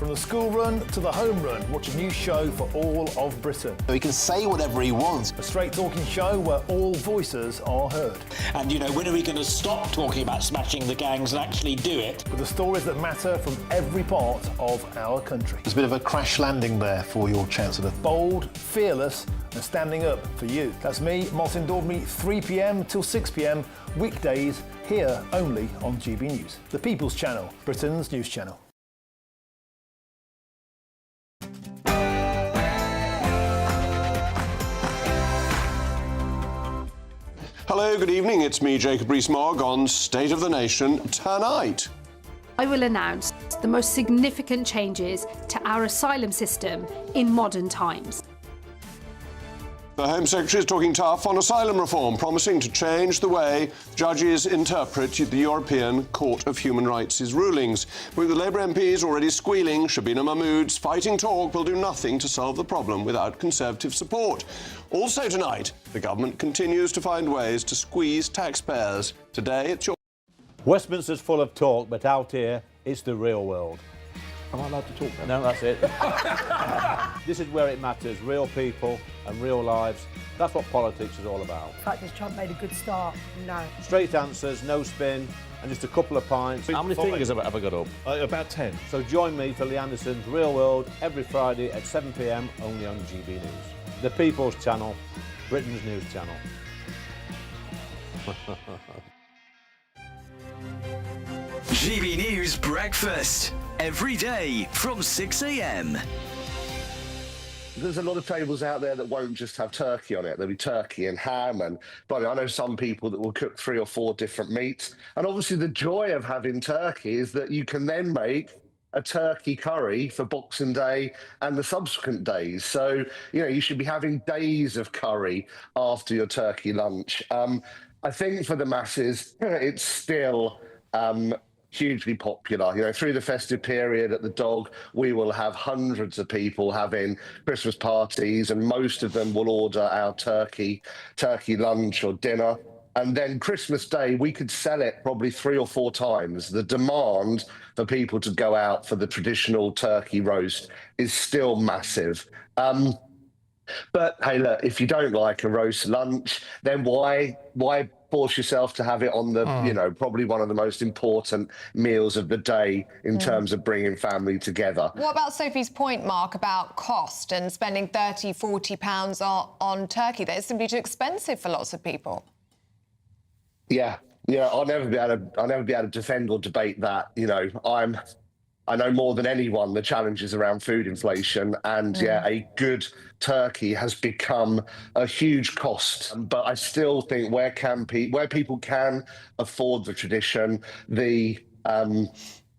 From the school run to the home run, watch a new show for all of Britain. So he can say whatever he wants. A straight-talking show where all voices are heard. And, you know, when are we going to stop talking about smashing the gangs and actually do it? With the stories that matter from every part of our country. There's a bit of a crash landing there for your Chancellor. Bold, fearless and standing up for you. That's me, Martin Daubney, 3 p.m. till 6 p.m, weekdays, here only on GB News. The People's Channel, Britain's news channel. Hello, good evening. It's me, Jacob Rees-Mogg, on State of the Nation tonight. I will announce the most significant changes to our asylum system in modern times. The Home Secretary is talking tough on asylum reform, promising to change the way judges interpret the European Court of Human Rights' rulings. With the Labour MPs already squealing, Shabina Mahmood's fighting talk will do nothing to solve the problem without Conservative support. Also tonight, the government continues to find ways to squeeze taxpayers. Today, it's your... Westminster's full of talk, but out here, it's the real world. Am I allowed to talk then? No, that's it. This is where it matters, real people and real lives. That's what politics is all about. In fact, has Trump made a good start? No. Straight answers, no spin, and just a couple of pints. How many fingers have I got up? About 10. So join me for Lee Anderson's Real World every Friday at 7 p.m, only on GB News. The People's Channel, Britain's news channel. GB News Breakfast, every day from 6 a.m. There's a lot of tables out there that won't just have turkey on it. There'll be turkey and ham and, but I know some people that will cook 3 or 4 different meats. And obviously the joy of having turkey is that you can then make a turkey curry for Boxing Day and the subsequent days. So, you know, you should be having days of curry after your turkey lunch. I think for the masses, it's still hugely popular. You know, through the festive period at the Dog, we will have hundreds of people having Christmas parties, and most of them will order our turkey lunch or dinner. And then Christmas Day, we could sell it probably 3 or 4 times. The demand for people to go out for the traditional turkey roast is still massive. But hey, look, if you don't like a roast lunch, then why force yourself to have it on the, you know, probably one of the most important meals of the day in terms of bringing family together. What about Sophie's point, Mark, about cost and spending £30, £40 on turkey? That is simply too expensive for lots of people. Yeah, I'll never be able to defend or debate that. You know, I know more than anyone the challenges around food inflation, and yeah, a good turkey has become a huge cost. But I still think where people can afford the tradition, the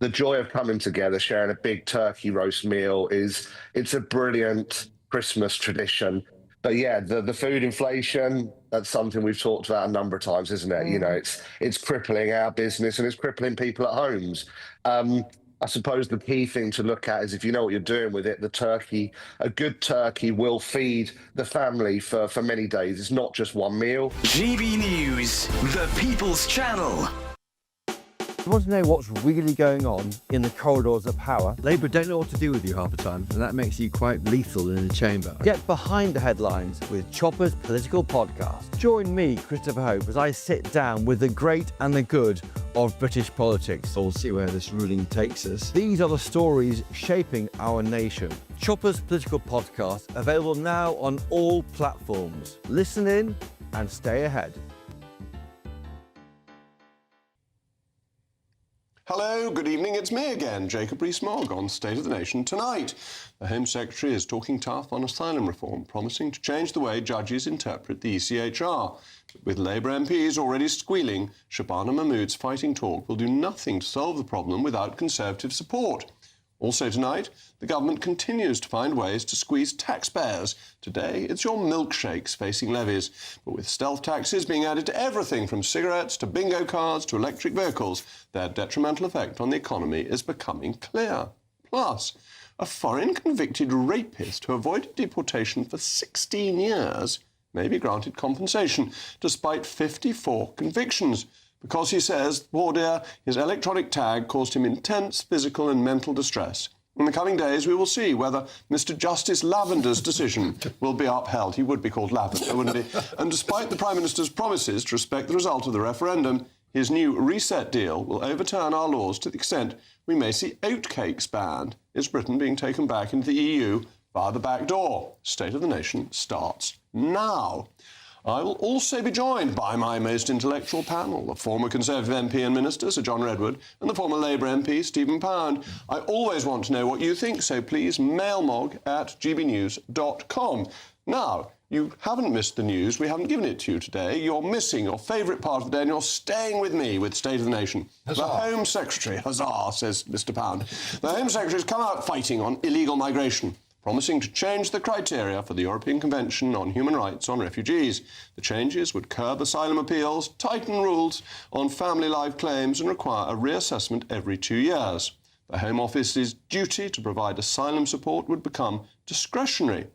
joy of coming together, sharing a big turkey roast meal it's a brilliant Christmas tradition. But yeah, the food inflation, that's something we've talked about a number of times, isn't it? You know, it's crippling our business and it's crippling people at homes. I suppose the key thing to look at is if you know what you're doing with it, the turkey, a good turkey will feed the family for many days. It's not just one meal. GB News, the People's Channel. You want to know what's really going on in the corridors of power? Labour don't know what to do with you half the time, and that makes you quite lethal in the chamber. Get behind the headlines with Chopper's Political Podcast. Join me, Christopher Hope, as I sit down with the great and the good of British politics. We'll see where this ruling takes us. These are the stories shaping our nation. Chopper's Political Podcast, available now on all platforms. Listen in and stay ahead. Hello, good evening, it's me again, Jacob Rees-Mogg, on State of the Nation tonight. The Home Secretary is talking tough on asylum reform, promising to change the way judges interpret the ECHR. With Labour MPs already squealing, Shabina Mahmood's fighting talk will do nothing to solve the problem without Conservative support. Also tonight, the government continues to find ways to squeeze taxpayers. Today, it's your milkshakes facing levies. But with stealth taxes being added to everything from cigarettes to bingo cards to electric vehicles, their detrimental effect on the economy is becoming clear. Plus, a foreign convicted rapist who avoided deportation for 16 years may be granted compensation, despite 54 convictions. Because he says, poor dear, his electronic tag caused him intense physical and mental distress. In the coming days, we will see whether Mr Justice Lavender's decision will be upheld. He would be called Lavender, wouldn't he? And despite the Prime Minister's promises to respect the result of the referendum, his new reset deal will overturn our laws to the extent we may see oatcakes banned. Is Britain being taken back into the EU via the back door? State of the Nation starts now. I will also be joined by my most intellectual panel, the former Conservative MP and Minister, Sir John Redwood, and the former Labour MP, Stephen Pound. I always want to know what you think, so please mail mogg@gbnews.com. Now, you haven't missed the news. We haven't given it to you today. You're missing your favourite part of the day, and you're staying with me with State of the Nation. Huzzah. The Home Secretary, huzzah, says Mr Pound. The Home Secretary has come out fighting on illegal migration, promising to change the criteria for the European Convention on Human Rights on Refugees. The changes would curb asylum appeals, tighten rules on family life claims and require a reassessment every 2 years. The Home Office's duty to provide asylum support would become discretionary.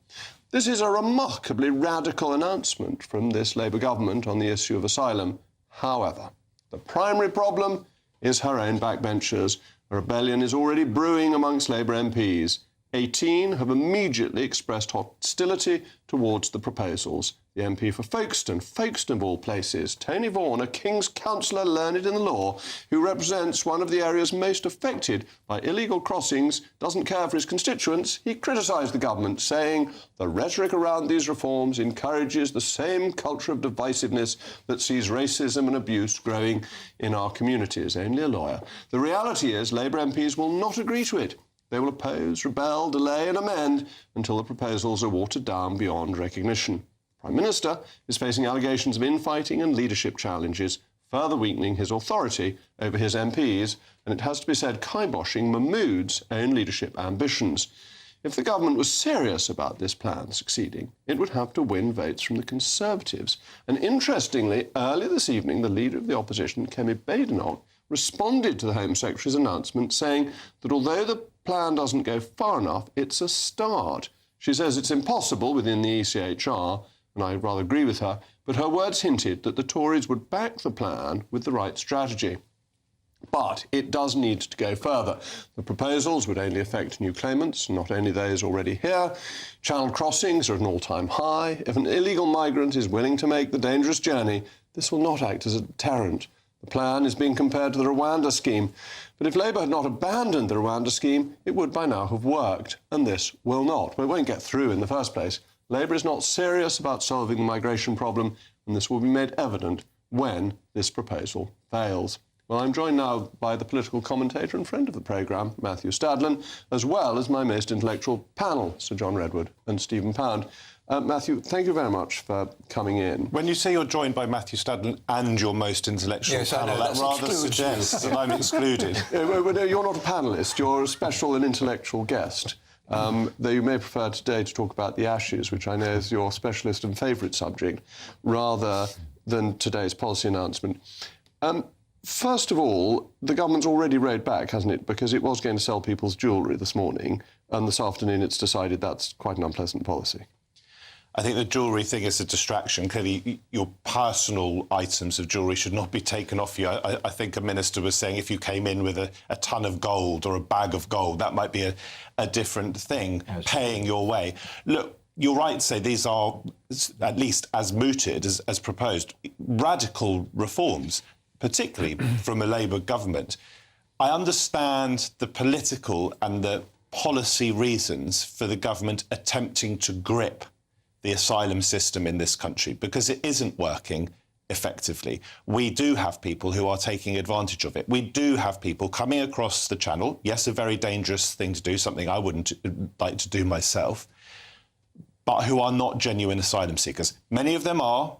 This is a remarkably radical announcement from this Labour government on the issue of asylum. However, the primary problem is her own backbenchers. A rebellion is already brewing amongst Labour MPs. 18 have immediately expressed hostility towards the proposals. The MP for Folkestone of all places, Tony Vaughan, a King's Counsellor learned in the law, who represents one of the areas most affected by illegal crossings, doesn't care for his constituents. He criticised the government, saying the rhetoric around these reforms encourages the same culture of divisiveness that sees racism and abuse growing in our communities. Only a lawyer. The reality is Labour MPs will not agree to it. They will oppose, rebel, delay and amend until the proposals are watered down beyond recognition. The Prime Minister is facing allegations of infighting and leadership challenges, further weakening his authority over his MPs, and it has to be said kiboshing Mahmood's own leadership ambitions. If the government was serious about this plan succeeding, it would have to win votes from the Conservatives. And interestingly, earlier this evening, the leader of the opposition, Kemi Badenoch, responded to the Home Secretary's announcement, saying that although the plan doesn't go far enough, it's a start. She says it's impossible within the ECHR, and I rather agree with her, but her words hinted that the Tories would back the plan with the right strategy. But it does need to go further. The proposals would only affect new claimants, not only those already here. Channel crossings are at an all-time high. If an illegal migrant is willing to make the dangerous journey, this will not act as a deterrent. The plan is being compared to the Rwanda scheme. But if Labour had not abandoned the Rwanda scheme, it would by now have worked. And this will not. Well, it won't get through in the first place. Labour is not serious about solving the migration problem, and this will be made evident when this proposal fails. Well, I'm joined now by the political commentator and friend of the programme, Matthew Stadlen, as well as my most intellectual panel, Sir John Redwood and Stephen Pound. Matthew, thank you very much for coming in. When you say you're joined by Matthew Stadlen and your most intellectual panel, that rather suggests that I'm excluded. You're not a panellist, you're a special and intellectual guest. Though you may prefer today to talk about the Ashes, which I know is your specialist and favourite subject, rather than today's policy announcement. First of all, the government's already rowed back, hasn't it? Because it was going to sell people's jewellery this morning, and this afternoon it's decided that's quite an unpleasant policy. I think the jewellery thing is a distraction. Clearly, your personal items of jewellery should not be taken off you. I think a minister was saying if you came in with a ton of gold or a bag of gold, that might be a different thing, paying your way. Look, you're right to say these are, at least as mooted, as proposed, radical reforms, particularly from a Labour government. I understand the political and the policy reasons for the government attempting to grip the asylum system in this country, because it isn't working effectively. We do have people who are taking advantage of it. We do have people coming across the channel. Yes, a very dangerous thing to do, something I wouldn't like to do myself, but who are not genuine asylum seekers. Many of them are,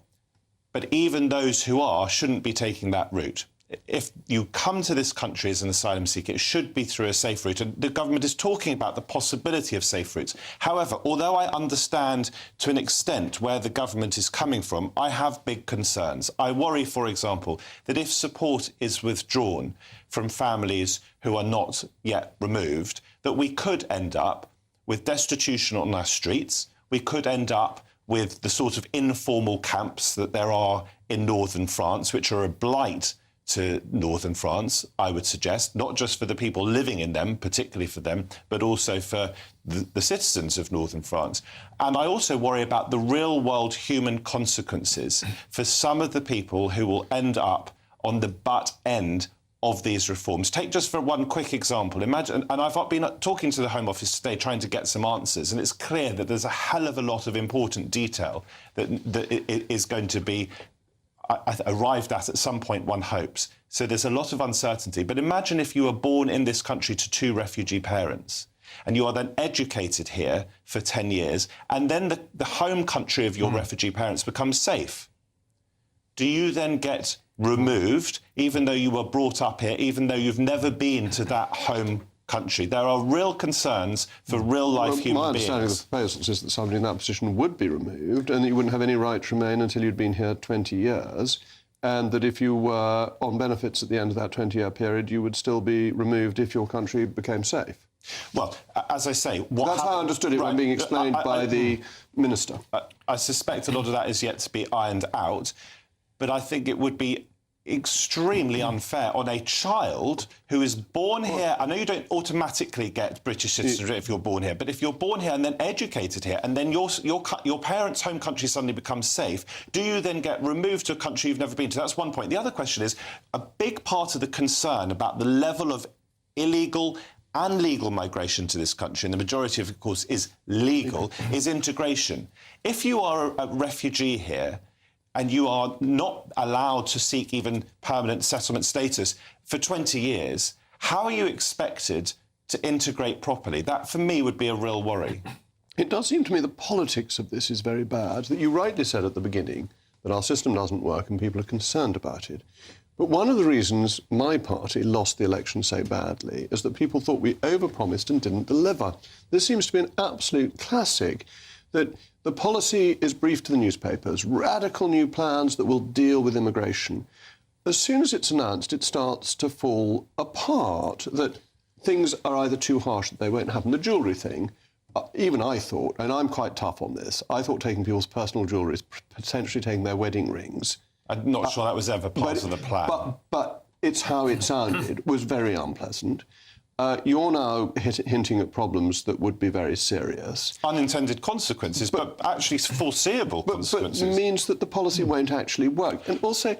but even those who are shouldn't be taking that route. If you come to this country as an asylum seeker, it should be through a safe route. And the government is talking about the possibility of safe routes. However, although I understand to an extent where the government is coming from, I have big concerns. I worry, for example, that if support is withdrawn from families who are not yet removed, that we could end up with destitution on our streets. We could end up with the sort of informal camps that there are in northern France, which are a blight to northern France, I would suggest, not just for the people living in them, particularly for them, but also for the citizens of northern France. And I also worry about the real-world human consequences for some of the people who will end up on the butt end of these reforms. Take just for one quick example. Imagine, and I've been talking to the Home Office today trying to get some answers, and it's clear that there's a hell of a lot of important detail that is going to be arrived at some point, one hopes. So there's a lot of uncertainty. But imagine if you were born in this country to two refugee parents, and you are then educated here for 10 years, and then the home country of your refugee parents becomes safe. Do you then get removed, even though you were brought up here, even though you've never been to that home country? There are real concerns for real-life human my beings. understanding of the proposals is that somebody in that position would be removed and that you wouldn't have any right to remain until you'd been here 20 years, and that if you were on benefits at the end of that 20-year period, you would still be removed if your country became safe. Well, as I say... That's how I understood it when being explained by the Minister. I suspect a lot of that is yet to be ironed out, but I think it would be extremely unfair on a child who is born here. I know you don't automatically get British citizenship if you're born here, but if you're born here and then educated here, and then your parents' home country suddenly becomes safe, do you then get removed to a country you've never been to? That's one point. The other question is, a big part of the concern about the level of illegal and legal migration to this country, and the majority of course, is legal, is integration. If you are a refugee here, and you are not allowed to seek even permanent settlement status for 20 years, how are you expected to integrate properly? That, for me, would be a real worry. It does seem to me the politics of this is very bad, that you rightly said at the beginning that our system doesn't work and people are concerned about it. But one of the reasons my party lost the election so badly is that people thought we overpromised and didn't deliver. This seems to be an absolute classic, that the policy is briefed to the newspapers, radical new plans that will deal with immigration. As soon as it's announced, it starts to fall apart, that things are either too harsh that they won't happen. The jewellery thing, even I thought, and I'm quite tough on this, I thought taking people's personal jewellery is potentially taking their wedding rings. I'm not sure that was ever part of the plan. But it's how it sounded, was very unpleasant. You're now hinting at problems that would be very serious. Unintended consequences, but actually foreseeable consequences. But means that the policy won't actually work. And also,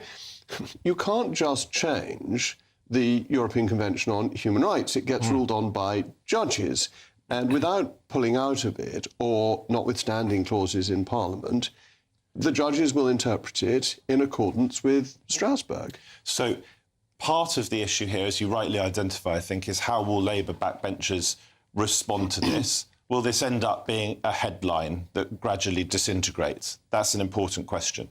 you can't just change the European Convention on Human Rights. It gets ruled on by judges. And without pulling out of it, or notwithstanding clauses in Parliament, the judges will interpret it in accordance with Strasbourg. So part of the issue here, as you rightly identify, I think, is how will Labour backbenchers respond to this? Will this end up being a headline that gradually disintegrates? That's an important question.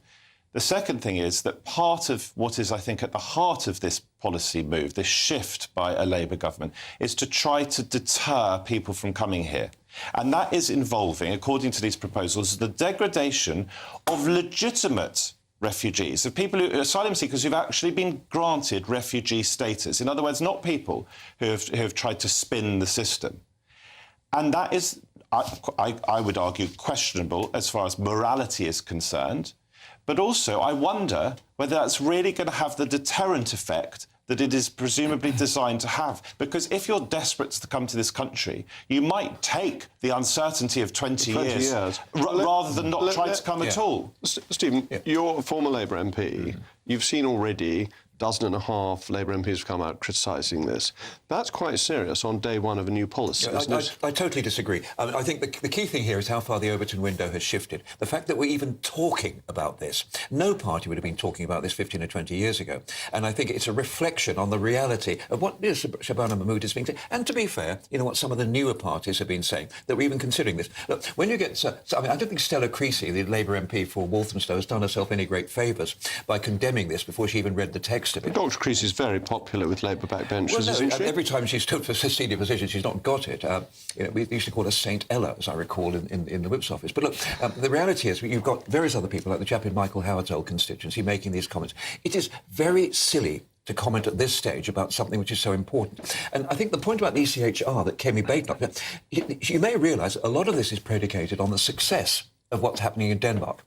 The second thing is that part of what is, I think, at the heart of this policy move, this shift by a Labour government, is to try to deter people from coming here. And that is involving, according to these proposals, the degradation of legitimate refugees, of people who asylum seekers who've actually been granted refugee status. In other words, not people who have tried to spin the system. And that is, I would argue, questionable as far as morality is concerned. But also, I wonder whether that's really going to have the deterrent effect that it is presumably designed to have. Because if you're desperate to come to this country, you might take the uncertainty of 20 years. Rather than not try to come at all. Stephen, you're a former Labour MP. You've seen already 12.5 Labour MPs have come out criticising this. That's quite serious on day one of a new policy, isn't it? I totally disagree. I think the key thing here is how far the Overton window has shifted. The fact that we're even talking about this. No party would have been talking about this 15 or 20 years ago. And I think it's a reflection on the reality of what Shabana Mahmood is being saying. And to be fair, you know what some of the newer parties have been saying, that we're even considering this. Look, when you get... I don't think Stella Creasy, the Labour MP for Walthamstow, has done herself any great favours by condemning this before she even read the text of it. Dr Creasy is very popular with Labour backbenchers, isn't she? Every time she's stood for a senior position, she's not got it. We used to call her Saint Ella, as I recall, in the Whip's office. But look, the reality is you've got various other people, like the chap in Michael Howard's old constituency, making these comments. It is very silly to comment at this stage about something which is so important. And I think the point about the ECHR that Kemi Badenoch, you may realise a lot of this is predicated on the success of what's happening in Denmark.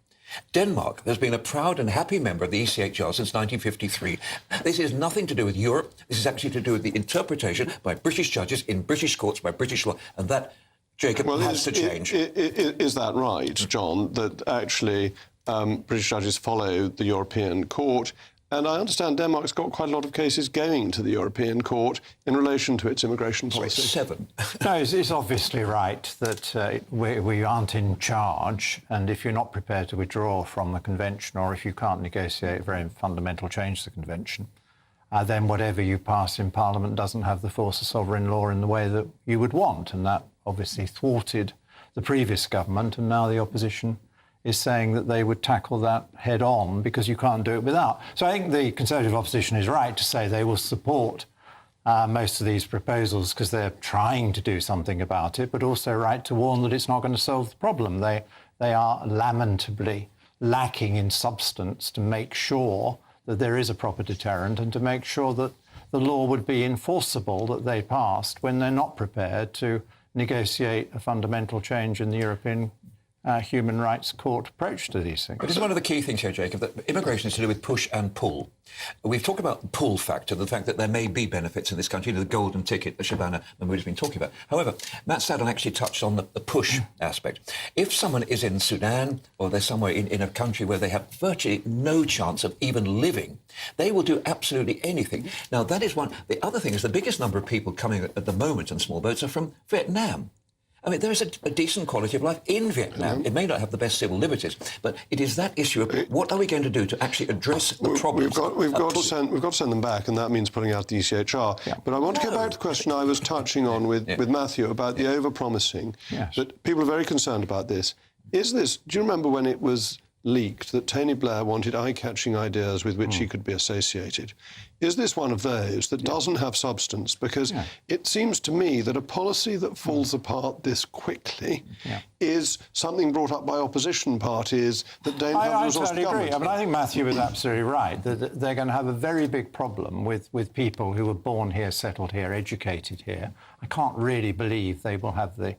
Denmark has been a proud and happy member of the ECHR since 1953. This is nothing to do with Europe. This is actually to do with the interpretation by British judges in British courts by British law, and that, Jacob, has to change. Is that right, John, that actually British judges follow the European Court? And I understand Denmark's got quite a lot of cases going to the European Court in relation to its immigration policy. 7. No, it's obviously right that we aren't in charge, and if you're not prepared to withdraw from the convention, or if you can't negotiate a very fundamental change to the convention, then whatever you pass in Parliament doesn't have the force of sovereign law in the way that you would want, and that obviously thwarted the previous government, and now the opposition is saying that they would tackle that head on because you can't do it without. So I think the Conservative opposition is right to say they will support most of these proposals because they're trying to do something about it, but also right to warn that it's not going to solve the problem. They are lamentably lacking in substance to make sure that there is a proper deterrent and to make sure that the law would be enforceable that they passed when they're not prepared to negotiate a fundamental change in the European Human Rights Court approach to these things. This is one of the key things here, Jacob, that immigration is to do with push and pull. We've talked about the pull factor, the fact that there may be benefits in this country, the golden ticket that Shabana Mahmood has been talking about. However, Matt Saddle actually touched on the push aspect. If someone is in Sudan or they're somewhere in a country where they have virtually no chance of even living, they will do absolutely anything. Now, that is one. The other thing is the biggest number of people coming at the moment on small boats are from Vietnam. I mean, there is a decent quality of life in Vietnam. It may not have the best civil liberties, but it is that issue of what are we going to do to actually address the problems. We've got to send them back, and that means putting out the ECHR. Yeah. But I want to go back to the question I was touching on with Matthew about the over-promising. Yes. That people are very concerned about this. Is this... Do you remember when it was leaked that Tony Blair wanted eye-catching ideas with which he could be associated? Is this one of those that doesn't have substance? Because it seems to me that a policy that falls apart this quickly is something brought up by opposition parties that don't have the resource to government. I mean, I think Matthew was absolutely right. They're going to have a very big problem with people who were born here, settled here, educated here. I can't really believe they will have the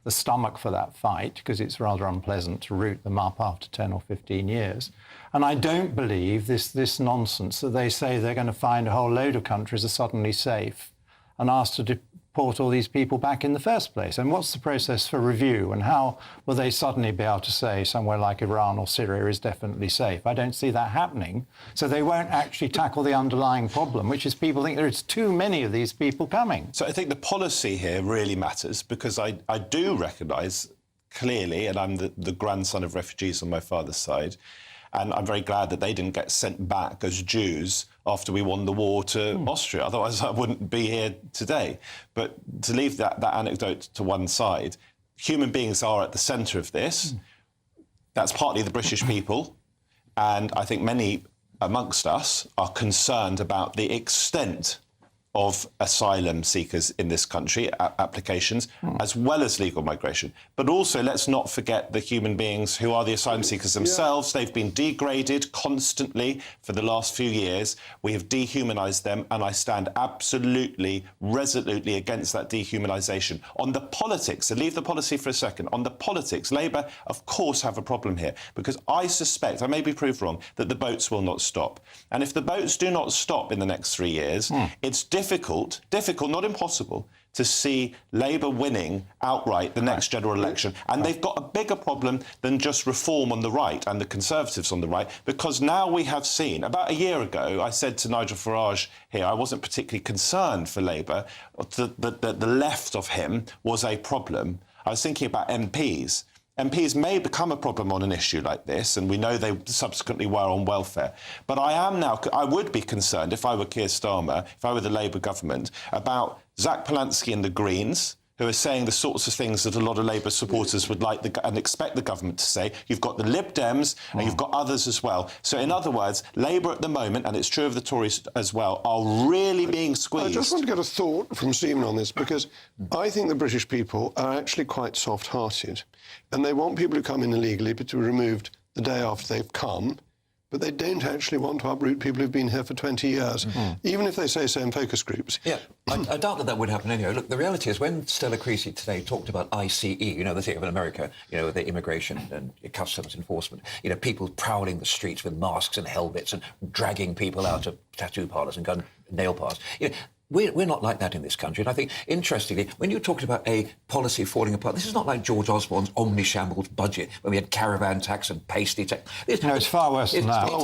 stomach for that fight, because it's rather unpleasant to root them up after 10 or 15 years. And I don't believe this nonsense that they say they're going to find a whole load of countries are suddenly safe and ask to deport all these people back in the first place. And what's the process for review, and how will they suddenly be able to say somewhere like Iran or Syria is definitely safe? I don't see that happening. So they won't actually tackle the underlying problem, which is people think there's too many of these people coming. So I think the policy here really matters, because I do recognise clearly, and I'm the grandson of refugees on my father's side, and I'm very glad that they didn't get sent back as Jews after we won the war to Austria. Otherwise, I wouldn't be here today. But to leave that anecdote to one side, human beings are at the centre of this. That's partly the British people. And I think many amongst us are concerned about the extent of asylum seekers in this country, applications, as well as legal migration. But also, let's not forget the human beings who are the asylum seekers themselves. They've been degraded constantly for the last few years. We have dehumanised them, and I stand absolutely, resolutely against that dehumanisation. On the politics, and leave the policy for a second, on the politics, Labour, of course, have a problem here, because I suspect, I may be proved wrong, that the boats will not stop. And if the boats do not stop in the next 3 years, it's difficult, not impossible, to see Labour winning outright the next general election. And they've got a bigger problem than just reform on the right and the Conservatives on the right, because now we have seen, about a year ago, I said to Nigel Farage here, I wasn't particularly concerned for Labour, that the left of him was a problem. I was thinking about MPs. MPs may become a problem on an issue like this, and we know they subsequently were on welfare. But I would be concerned, if I were Keir Starmer, if I were the Labour government, about Zach Polanski and the Greens, who are saying the sorts of things that a lot of Labour supporters would like and expect the government to say. You've got the Lib Dems, and you've got others as well. So, in other words, Labour at the moment, and it's true of the Tories as well, are really being squeezed. I just want to get a thought from Stephen on this, because I think the British people are actually quite soft-hearted, and they want people who come in illegally to be removed the day after they've come, But they don't actually want to uproot people who've been here for 20 years, even if they say so in focus groups. Yeah, I doubt that would happen anyway. Look, the reality is when Stella Creasy today talked about ICE, you know, the thing of America, you know, the immigration and customs enforcement, you know, people prowling the streets with masks and helmets and dragging people out of tattoo parlours and nail parlours. You know, we're not like that in this country. And I think, interestingly, when you're talking about a policy falling apart, this is not like George Osborne's omni-shambled budget when we had caravan tax and pasty tax. No, it's far worse than that. It's far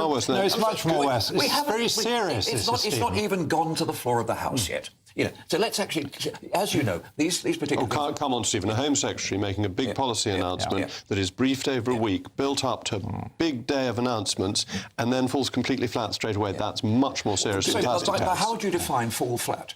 worse than that. No, it's much more worse. It's very serious. It's not even gone to the floor of the House yet. You know, so let's actually, as you know, these particular... Come on, Stephen. A Home Secretary making a big policy announcement that is briefed over a week, built up to a big day of announcements, and then falls completely flat straight away. That's much more serious than how do you define fall flat?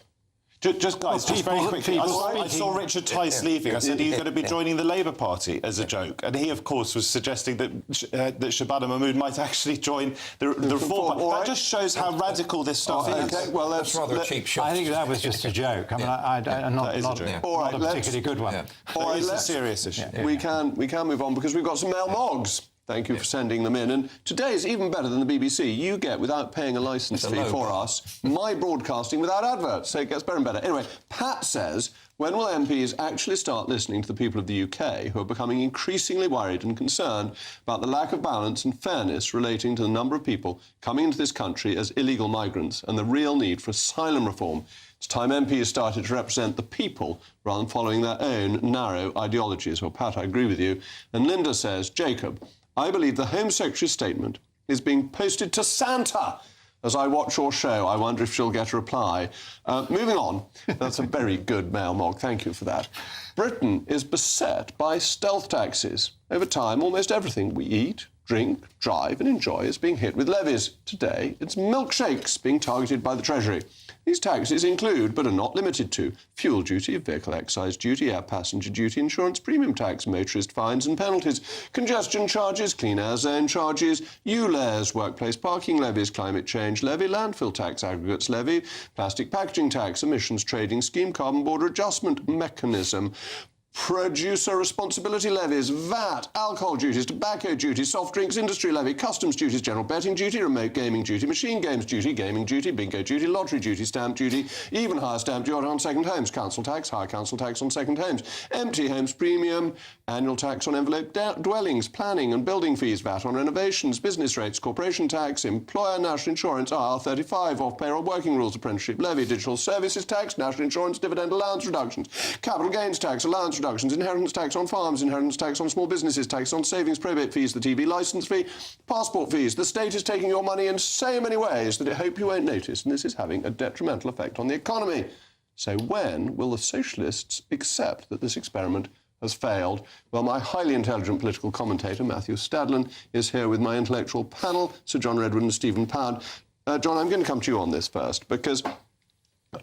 Just very quickly, I saw Richard Tice leaving. I said, are you going to be joining the Labour Party as a joke? And he, of course, was suggesting that Shabana Mahmood might actually join the Reform Party. That just shows how radical this stuff is. Okay, well, that's rather a cheap shot. I think that was just a joke. I mean, not a particularly good one. All right, it's a serious issue. We can move on because we've got some mail mogs. Thank you for sending them in. And today is even better than the BBC. You get, without paying a licence fee for us, my broadcasting without adverts. So it gets better and better. Anyway, Pat says, when will MPs actually start listening to the people of the UK who are becoming increasingly worried and concerned about the lack of balance and fairness relating to the number of people coming into this country as illegal migrants and the real need for asylum reform? It's time MPs started to represent the people rather than following their own narrow ideologies. Well, Pat, I agree with you. And Linda says, Jacob, I believe the Home Secretary's statement is being posted to Santa. As I watch your show, I wonder if she'll get a reply. Moving on. That's a very good mail mog. Thank you for that. Britain is beset by stealth taxes. Over time, almost everything we eat, drink, drive and enjoy is being hit with levies. Today, it's milkshakes being targeted by the Treasury. These taxes include, but are not limited to, fuel duty, vehicle excise duty, air passenger duty, insurance premium tax, motorist fines and penalties, congestion charges, clean air zone charges, ULEZ, workplace parking levies, climate change levy, landfill tax aggregates levy, plastic packaging tax, emissions trading scheme, carbon border adjustment mechanism, producer responsibility levies, VAT, alcohol duties, tobacco duties, soft drinks industry levy, customs duties, general betting duty, remote gaming duty, machine games duty, gaming duty, bingo duty, lottery duty, stamp duty, even higher stamp duty on second homes, council tax, higher council tax on second homes, empty homes premium, annual tax on envelope dwellings, planning and building fees, VAT on renovations, business rates, corporation tax, employer national insurance, IR35, off payroll working rules, apprenticeship levy, digital services tax, national insurance, dividend allowance reductions, capital gains tax, allowance reductions, inheritance tax on farms, inheritance tax on small businesses, tax on savings, probate fees, the TV licence fee, passport fees. The state is taking your money in so many ways that I hope you won't notice, and this is having a detrimental effect on the economy. So when will the socialists accept that this experiment has failed? Well, my highly intelligent political commentator, Matthew Stadlen, is here with my intellectual panel, Sir John Redwood and Stephen Pound. John, I'm going to come to you on this first, because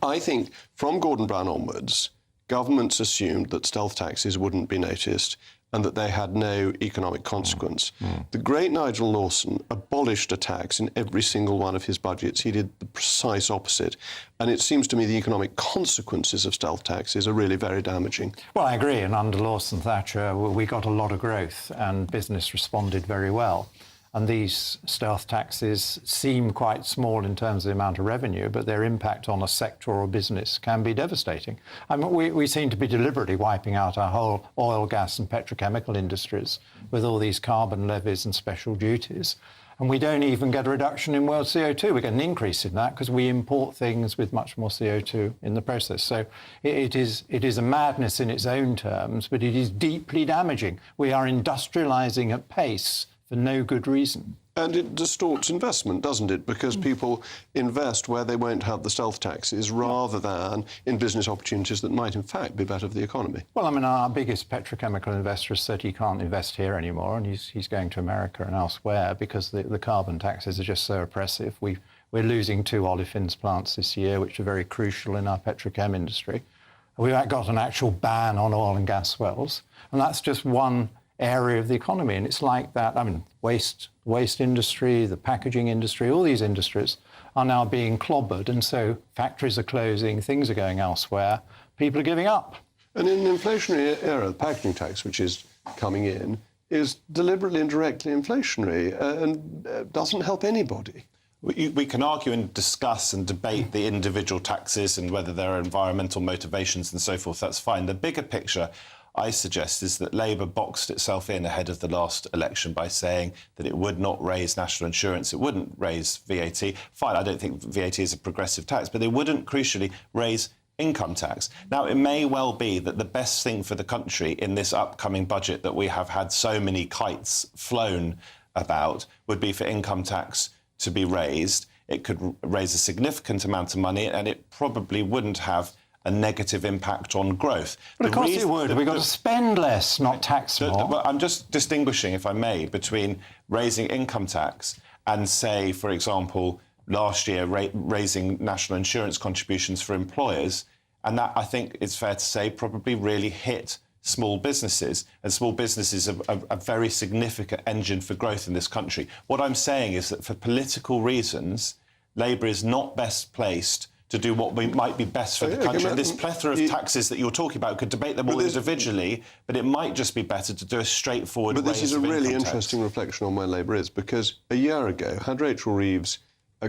I think from Gordon Brown onwards, governments assumed that stealth taxes wouldn't be noticed and that they had no economic consequence. The great Nigel Lawson abolished a tax in every single one of his budgets. He did the precise opposite. And it seems to me the economic consequences of stealth taxes are really very damaging. Well, I agree. And under Lawson Thatcher, we got a lot of growth and business responded very well. And these stealth taxes seem quite small in terms of the amount of revenue, but their impact on a sector or business can be devastating. I mean, we seem to be deliberately wiping out our whole oil, gas and petrochemical industries with all these carbon levies and special duties. And we don't even get a reduction in world CO2. We get an increase in that because we import things with much more CO2 in the process. So it is a madness in its own terms, but it is deeply damaging. We are industrialising at pace for no good reason. And it distorts investment, doesn't it? Because people invest where they won't have the stealth taxes rather than in business opportunities that might, in fact, be better for the economy. Well, I mean, our biggest petrochemical investor has said he can't invest here anymore, and he's going to America and elsewhere because the carbon taxes are just so oppressive. We're losing 2 olefins plants this year, which are very crucial in our petrochem industry. We've got an actual ban on oil and gas wells, and that's just one area of the economy. And it's like that, I mean, waste industry, the packaging industry, all these industries are now being clobbered. And so factories are closing, things are going elsewhere, people are giving up. And in an inflationary era, the packaging tax, which is coming in, is deliberately and directly inflationary and doesn't help anybody. We can argue and discuss and debate the individual taxes and whether there are environmental motivations and so forth. That's fine. The bigger picture, I suggest, is that Labour boxed itself in ahead of the last election by saying that it would not raise national insurance, it wouldn't raise VAT. Fine, I don't think VAT is a progressive tax, but they wouldn't, crucially, raise income tax. Now, it may well be that the best thing for the country in this upcoming budget that we have had so many kites flown about would be for income tax to be raised. It could raise a significant amount of money, and it probably wouldn't have a negative impact on growth. But of course it would. We've got to spend less, not tax more. But I'm just distinguishing, if I may, between raising income tax and, say, for example, last year raising national insurance contributions for employers. And that, I think it's fair to say, probably really hit small businesses, and small businesses are a very significant engine for growth in this country. What I'm saying is that for political reasons, Labour is not best placed to do what might be best for the country. And this plethora of taxes that you're talking about, could debate them all individually, but it might just be better to do a straightforward raise of income tax. But this is a really interesting reflection on where Labour is, because a year ago, had Rachel Reeves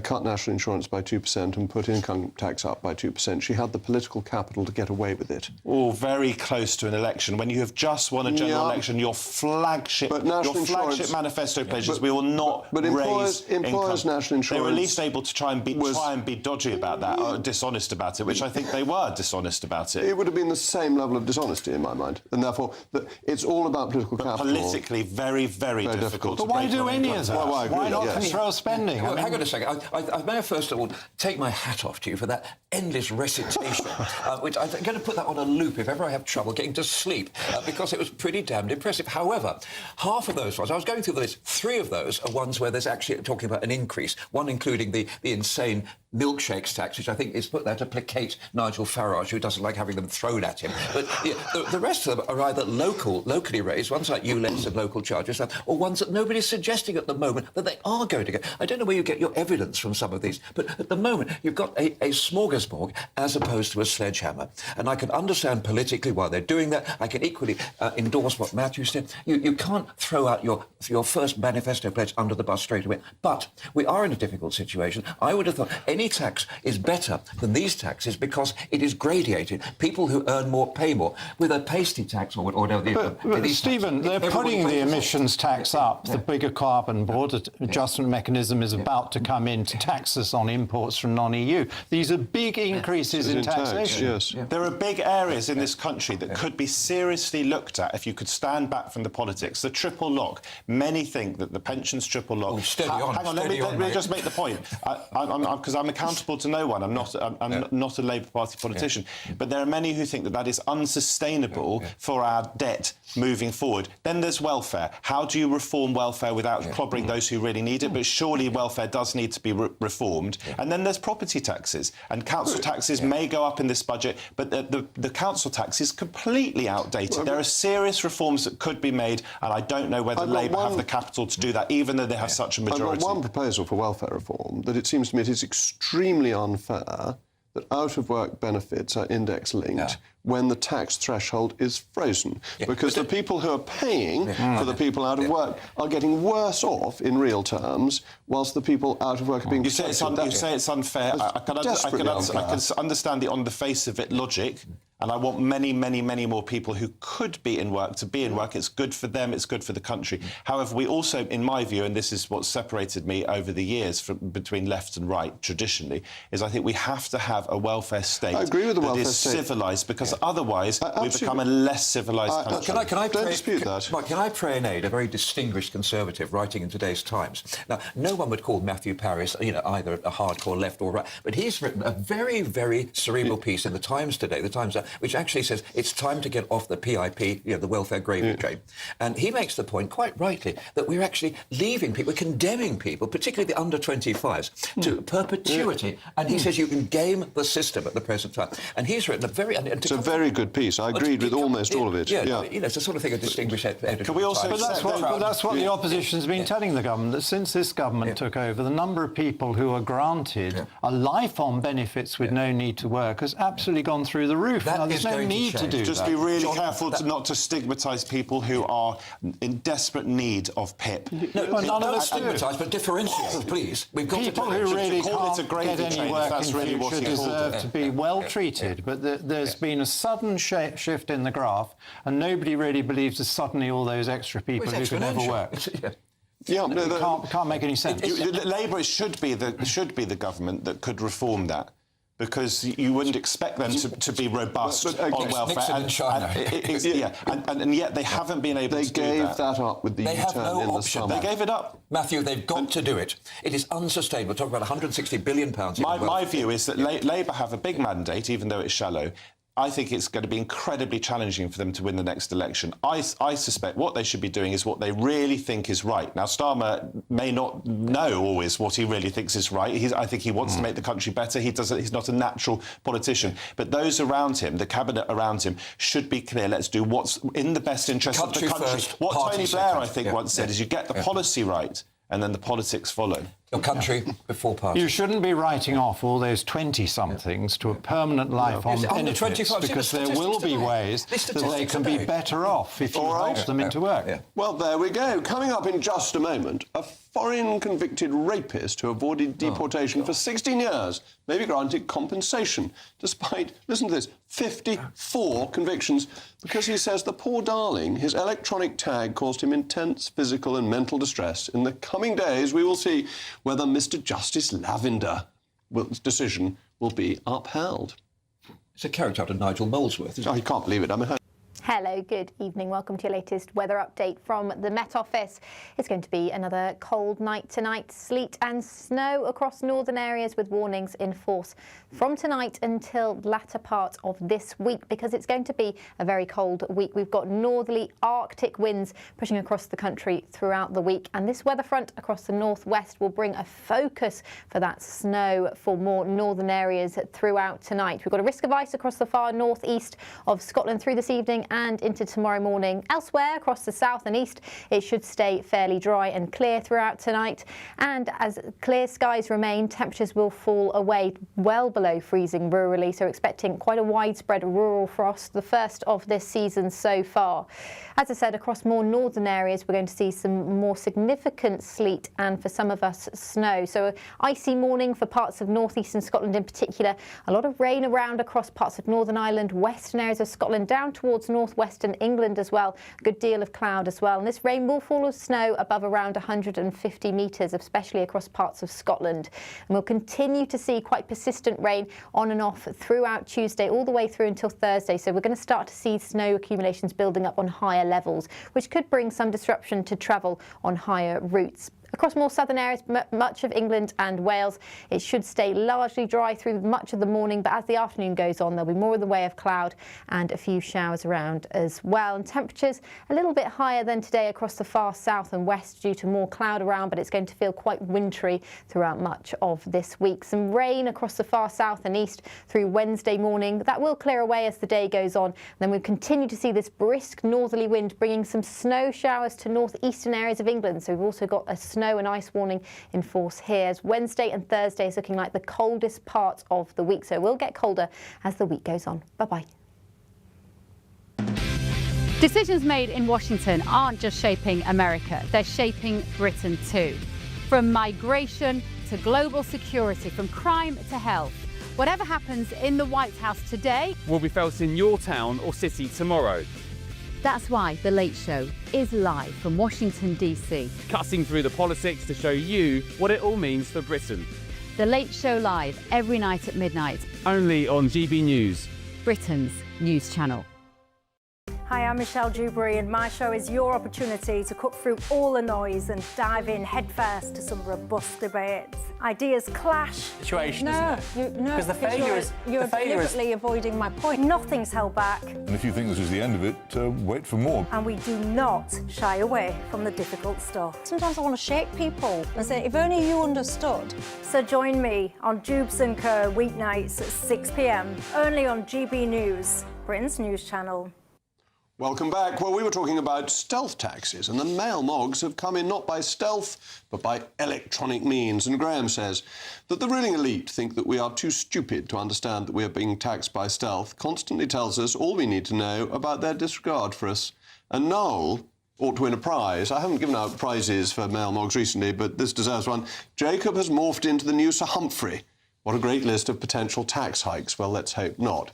cut national insurance by 2% and put income tax up by 2%, she had the political capital to get away with it. Oh, very close to an election. When you have just won a general election, your flagship manifesto pledges, we will not raise employers' national insurance. They were at least able to try and be dodgy about that, or dishonest about it, which I think they were dishonest about it. It would have been the same level of dishonesty in my mind, and therefore it's all about political capital. Politically, very, very difficult. But why do any of that? Why not control spending? Well, hang on a second. I may first of all take my hat off to you for that endless recitation, which I'm going to put that on a loop if ever I have trouble getting to sleep, because it was pretty damned impressive. However, half of those ones, I was going through the list, 3 of those are ones where there's actually talking about an increase, one including the insane milkshakes tax, which I think is put there to placate Nigel Farage, who doesn't like having them thrown at him. But the rest of them are either locally raised, ones like ULETs and local charges, or ones that nobody's suggesting at the moment that they are going to go. I don't know where you get your evidence from some of these, but at the moment you've got a smorgasbord as opposed to a sledgehammer. And I can understand politically why they're doing that. I can equally endorse what Matthew said. You can't throw out your first manifesto pledge under the bus straight away. But we are in a difficult situation. I would have thought any tax is better than these taxes because it is gradiated. People who earn more pay more. With a pasty tax or whatever. But Stephen, they're putting the emissions tax up. The bigger carbon border adjustment mechanism is about to come in to tax us on imports from non-EU. These are big increases in taxation. Yes. There are big areas in this country that could be seriously looked at if you could stand back from the politics. The triple lock. Many think that the pensions triple lock... Hang on, let me just make the point. Because I'm accountable to no one. I'm not a Labour Party politician. But there are many who think that that is unsustainable for our debt moving forward. Then there's welfare. How do you reform welfare without clobbering those who really need it? But surely welfare does need to be reformed. And then there's property taxes. And council taxes may go up in this budget, but the council tax is completely outdated. There are serious reforms that could be made, and I don't know whether Labour have the capital to do that, even though they have such a majority. I've got one proposal for welfare reform, that it seems to me it is extremely unfair that out-of-work benefits are index-linked when the tax threshold is frozen. Because the people who are paying for the people out of work are getting worse off in real terms, whilst the people out of work are being protected. You say it's unfair. I can understand the on-the-face-of-it logic, and I want many, many, many more people who could be in work to be in work. It's good for them, it's good for the country. However, we also, in my view, and this is what separated me over the years between left and right, traditionally, is I think we have to have a welfare state that is civilised, because otherwise we become a less civilised country. Don't dispute that. Mike, can I pray an aid, a very distinguished Conservative writing in today's Times? Now, no one would call Matthew Parris, either a hardcore left or right, but he's written a very, very cerebral piece in the Times today, which actually says it's time to get off the PIP, the welfare gravy train. And he makes the point, quite rightly, that we're actually leaving people, condemning people, particularly the under-25s, to perpetuity. And he says you can game the system at the present time. And he's written a very... It's a very good piece. I agreed with almost all of it. It's the sort of thing a distinguished editor... Can we also... But that's what the opposition's been telling the government, that since this government took over, the number of people who are granted a life-on benefits with no need to work has absolutely gone through the roof. there's no need to do Just that. be really John, careful not to stigmatise people who are in desperate need of PIP. No, don't stigmatise, but differentiate, please. We've got people to who really call it a can't gravy get any train, work that's in really what future he called deserve it. to be well treated. But there's been a sudden shift in the graph, and nobody really believes there's suddenly all those extra people who can never work. Yeah, can't make any sense. Labour should be the government that could reform that, because you wouldn't expect them to be robust on welfare. Nixon in China. And yet they haven't been able to do that. They gave that up with the They have U-turn no in the option. summer. They gave it up. Matthew, they've got to do it. It is unsustainable. We're talking about £160 billion. My view is that Labour have a big mandate, even though it's shallow. I think it's going to be incredibly challenging for them to win the next election. I suspect what they should be doing is what they really think is right. Now, Starmer may not know always what he really thinks is right. I think he wants to make the country better. He's not a natural politician. But those around him, the cabinet around him, should be clear. Let's do what's in the best interest of the country. First, what Tony Blair, second. I think, once said is you get the policy right and then the politics follow. Your country before party. You shouldn't be writing off all those 20-somethings to a permanent life on benefits, because there will be ways that they can be better off if you help them into work. Well, there we go. Coming up in just a moment, a foreign convicted rapist who avoided deportation for 16 years may be granted compensation, despite, listen to this, 54 convictions, because he says the poor darling, his electronic tag caused him intense physical and mental distress. In the coming days, we will see whether Mr. Justice Lavender's decision will be upheld. It's a character out of Nigel Molesworth, isn't it? I can't believe it. I'm at home. Hello, good evening. Welcome to your latest weather update from the Met Office. It's going to be another cold night tonight. Sleet and snow across northern areas with warnings in force from tonight until latter part of this week, because it's going to be a very cold week. We've got northerly Arctic winds pushing across the country throughout the week, and this weather front across the northwest will bring a focus for that snow for more northern areas throughout tonight. We've got a risk of ice across the far northeast of Scotland through this evening and into tomorrow morning. Elsewhere across the south and east, it should stay fairly dry and clear throughout tonight. And as clear skies remain, temperatures will fall away well below freezing rurally, so expecting quite a widespread rural frost, the first of this season so far. As I said, across more northern areas, we're going to see some more significant sleet and for some of us snow. So an icy morning for parts of northeastern Scotland in particular. A lot of rain around across parts of Northern Ireland, western areas of Scotland, down towards northwestern England as well. A good deal of cloud as well. And this rain will fall as snow above around 150 metres, especially across parts of Scotland. And we'll continue to see quite persistent rain on and off throughout Tuesday, all the way through until Thursday. So we're going to start to see snow accumulations building up on higher levels, which could bring some disruption to travel on higher routes. Across more southern areas, much of England and Wales, it should stay largely dry through much of the morning, but as the afternoon goes on, there'll be more in the way of cloud and a few showers around as well. And temperatures a little bit higher than today across the far south and west due to more cloud around, but it's going to feel quite wintry throughout much of this week. Some rain across the far south and east through Wednesday morning. That will clear away as the day goes on. And then we'll continue to see this brisk northerly wind bringing some snow showers to northeastern areas of England. So we've also got a snow and ice warning in force here, as Wednesday and Thursday is looking like the coldest part of the week. So it will get colder as the week goes on. Bye-bye. Decisions made in Washington aren't just shaping America, they're shaping Britain too. From migration to global security, from crime to health. Whatever happens in the White House today will be felt in your town or city tomorrow. That's why The Late Show is live from Washington, D.C. Cutting through the politics to show you what it all means for Britain. The Late Show live every night at midnight. Only on GB News, Britain's news channel. Hi, I'm Michelle Dewberry, and my show is your opportunity to cut through all the noise and dive in headfirst to some robust debates. Ideas clash. Situation, no, isn't it? No, because the failure is you're deliberately avoiding my point. Nothing's held back. And if you think this is the end of it, wait for more. And we do not shy away from the difficult stuff. Sometimes I want to shake people and say, if only you understood. So join me on Jubes & Co. weeknights at 6 p.m. only on GB News, Britain's news channel. Welcome back. Well, we were talking about stealth taxes, and the mail mogs have come in not by stealth, but by electronic means. And Graham says that the ruling elite think that we are too stupid to understand that we are being taxed by stealth, constantly tells us all we need to know about their disregard for us. And Noel ought to win a prize. I haven't given out prizes for mail mogs recently, but this deserves one. Jacob has morphed into the new Sir Humphrey. What a great list of potential tax hikes. Well, let's hope not.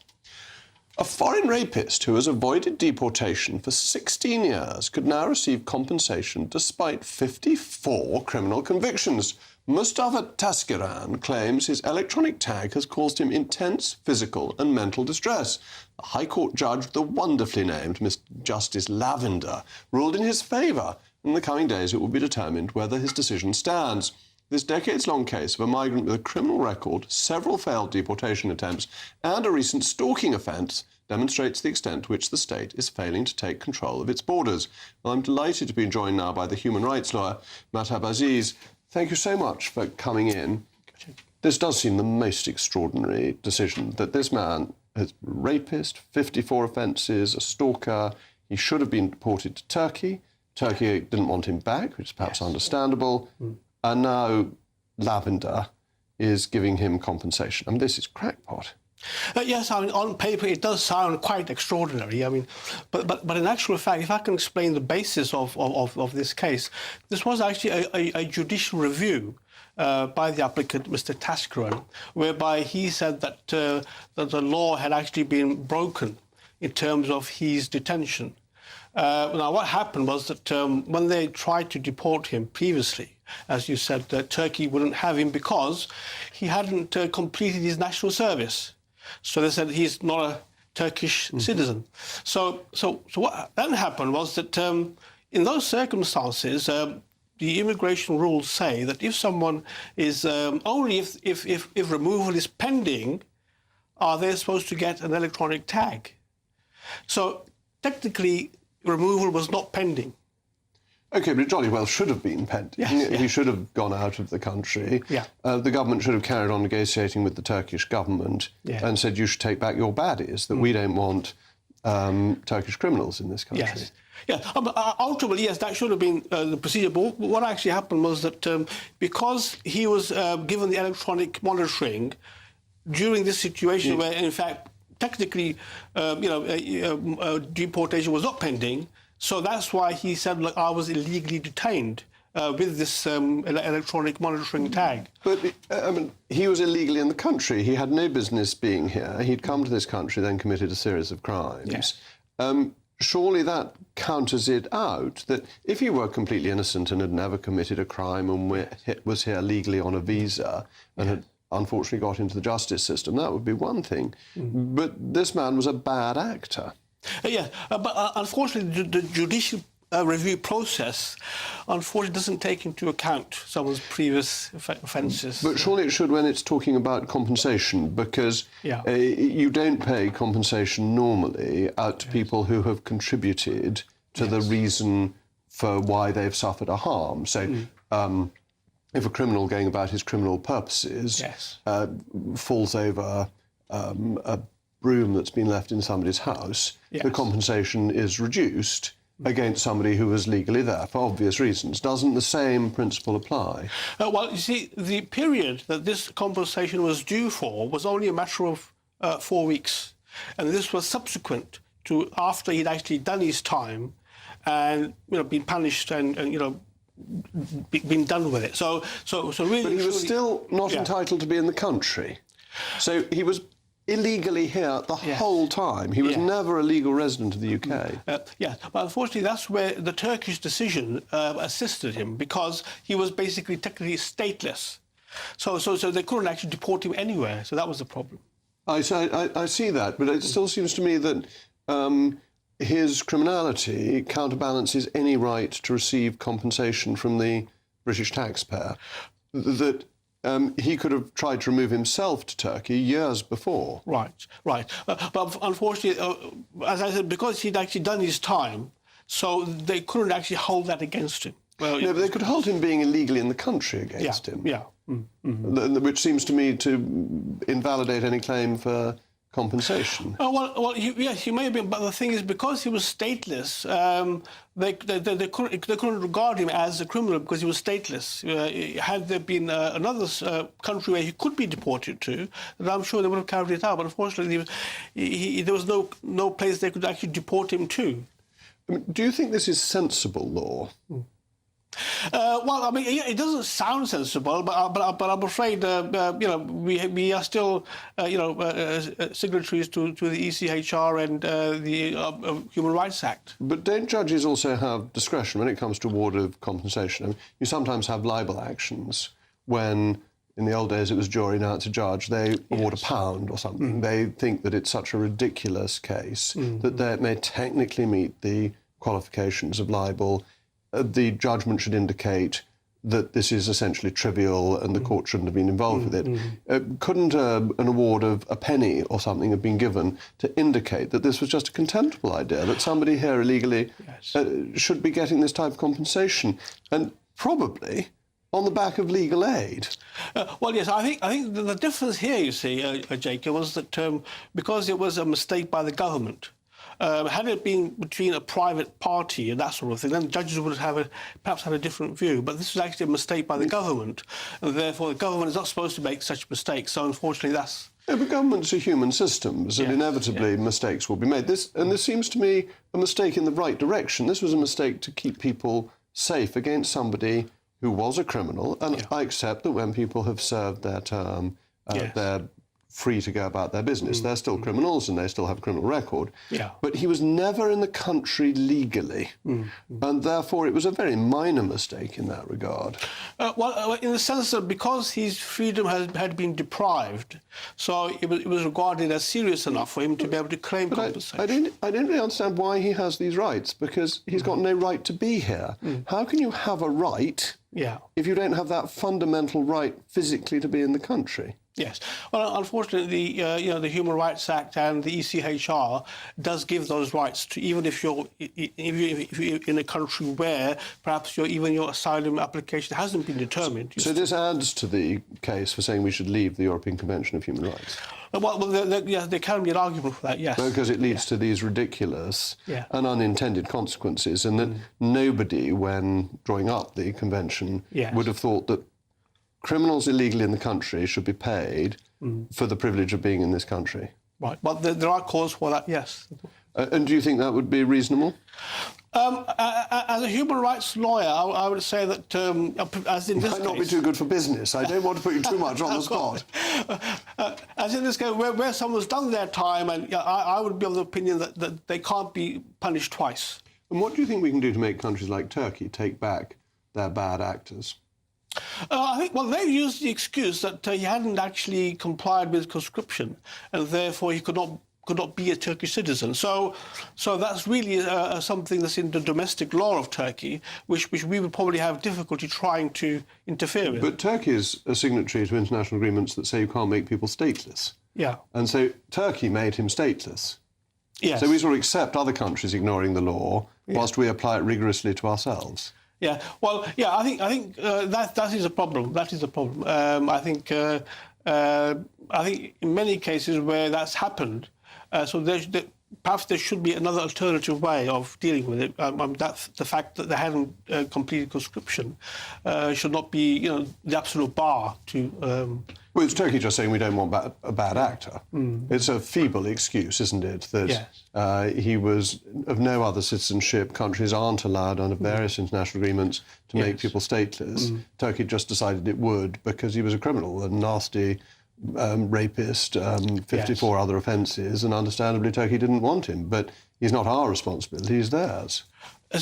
A foreign rapist who has avoided deportation for 16 years could now receive compensation despite 54 criminal convictions. Mustafa Taskiran claims his electronic tag has caused him intense physical and mental distress. The High Court judge, the wonderfully named Miss Justice Lavender, ruled in his favour. In the coming days, it will be determined whether his decision stands. This decades-long case of a migrant with a criminal record, several failed deportation attempts, and a recent stalking offence demonstrates the extent to which the state is failing to take control of its borders. Well, I'm delighted to be joined now by the human rights lawyer, Mahtab Aziz. Thank you so much for coming in. This does seem the most extraordinary decision, that this man is a rapist, 54 offences, a stalker. He should have been deported to Turkey. Turkey didn't want him back, which is perhaps understandable. And now Lavender is giving him compensation. I mean, this is crackpot. Yes, I mean, on paper it does sound quite extraordinary. I mean, but in actual fact, if I can explain the basis of this case, this was actually a judicial review by the applicant, Mr. Taskiran, whereby he said that that the law had actually been broken in terms of his detention. Now, what happened was that when they tried to deport him previously, as you said, Turkey wouldn't have him because he hadn't completed his national service. So they said he's not a Turkish citizen. So what then happened was that in those circumstances, the immigration rules say that if someone is only if removal is pending, are they supposed to get an electronic tag? So technically, removal was not pending. OK, but it jolly well should have been pending. Yes, he should have gone out of the country. Yeah. The government should have carried on negotiating with the Turkish government and said, you should take back your baddies, that we don't want Turkish criminals in this country. Yes. Yeah, ultimately, yes, that should have been the procedure. But what actually happened was that because he was given the electronic monitoring during this situation where, in fact, technically, deportation was not pending, so that's why he said, look, I was illegally detained with this electronic monitoring tag. But, I mean, he was illegally in the country. He had no business being here. He'd come to this country, then committed a series of crimes. Yes. Surely that counters it out, that if he were completely innocent and had never committed a crime and was here legally on a visa and had unfortunately got into the justice system, that would be one thing. But this man was a bad actor. Yes, but unfortunately the judicial review process unfortunately doesn't take into account someone's previous offences. But surely it should when it's talking about compensation, because you don't pay compensation normally out to people who have contributed to the reason for why they've suffered a harm. So if a criminal going about his criminal purposes falls over a broom that's been left in somebody's house, the compensation is reduced against somebody who was legally there for obvious reasons. Doesn't the same principle apply? Well, you see, the period that this compensation was due for was only a matter of 4 weeks. And this was subsequent to after he'd actually done his time and, been punished and been done with it. So really... But he was still not entitled to be in the country. So he was illegally here the whole time. He was never a legal resident of the UK. But unfortunately, that's where the Turkish decision assisted him, because he was basically technically stateless. So they couldn't actually deport him anywhere. So that was the problem. I see that, but it still seems to me that his criminality counterbalances any right to receive compensation from the British taxpayer. That he could have tried to remove himself to Turkey years before. Right. But unfortunately, as I said, because he'd actually done his time, so they couldn't actually hold that against him. Well, no, but they could hold him being illegally in the country against him. Yeah. Which seems to me to invalidate any claim for compensation? Yes, he may have been, but the thing is, because he was stateless, they couldn't regard him as a criminal because he was stateless. Had there been another country where he could be deported to, then I'm sure they would have carried it out. But unfortunately, there was no place they could actually deport him to. I mean, do you think this is sensible law? It doesn't sound sensible, but I'm afraid, we are still, signatories to the ECHR and the Human Rights Act. But don't judges also have discretion when it comes to award of compensation? I mean, you sometimes have libel actions when, in the old days, it was jury, now it's a judge. They award £1 or something. They think that it's such a ridiculous case that they may technically meet the qualifications of libel. The judgment should indicate that this is essentially trivial and the court shouldn't have been involved with it. Couldn't an award of a penny or something have been given to indicate that this was just a contemptible idea, that somebody here illegally should be getting this type of compensation, and probably on the back of legal aid? Yes, I think the difference here, you see, Jacob, was that because it was a mistake by the government, had it been between a private party and that sort of thing, then judges would have perhaps had a different view. But this was actually a mistake by the government, and therefore the government is not supposed to make such mistakes. So unfortunately, that's... Yeah, but governments are human systems, and inevitably mistakes will be made. This seems to me a mistake in the right direction. This was a mistake to keep people safe against somebody who was a criminal, and I accept that when people have served their term, they're free to go about their business. They're still criminals and they still have a criminal record. But he was never in the country legally, and therefore it was a very minor mistake in that regard. In the sense that because his freedom had been deprived, so it was regarded as serious enough for him to be able to claim compensation. I don't really understand why he has these rights, because he's got no right to be here. How can you have a right if you don't have that fundamental right physically to be in the country? Yes. Well, unfortunately, the Human Rights Act and the ECHR does give those rights to, even if you're in a country where perhaps even your asylum application hasn't been determined. So this adds to the case for saying we should leave the European Convention of Human Rights? There can be an argument for that, yes. Because it leads to these ridiculous and unintended consequences, and that nobody, when drawing up the convention, would have thought that criminals illegally in the country should be paid for the privilege of being in this country. Right, but there are calls for that, yes. And do you think that would be reasonable? As a human rights lawyer, I would say that, as in this case... Might not be too good for business. I don't want to put you too much on the spot. As in this case, where someone's done their time, and I would be of the opinion that they can't be punished twice. And what do you think we can do to make countries like Turkey take back their bad actors? I think, they used the excuse that he hadn't actually complied with conscription, and therefore he could not be a Turkish citizen. So that's really something that's in the domestic law of Turkey, which we would probably have difficulty trying to interfere with. But Turkey is a signatory to international agreements that say you can't make people stateless. Yeah. And so Turkey made him stateless. Yes. So we sort of accept other countries ignoring the law whilst we apply it rigorously to ourselves. Yeah, I think that is a problem. That is a problem. I think in many cases where that's happened, perhaps there should be another alternative way of dealing with it. That's the fact that they hadn't completed conscription should not be, the absolute bar to. Well, it's Turkey just saying we don't want a bad actor. It's a feeble excuse, isn't it, that he was of no other citizenship. Countries aren't allowed under various international agreements to make people stateless. Turkey just decided it would because he was a criminal, a nasty rapist, 54 other offences, and understandably Turkey didn't want him. But he's not our responsibility, he's theirs.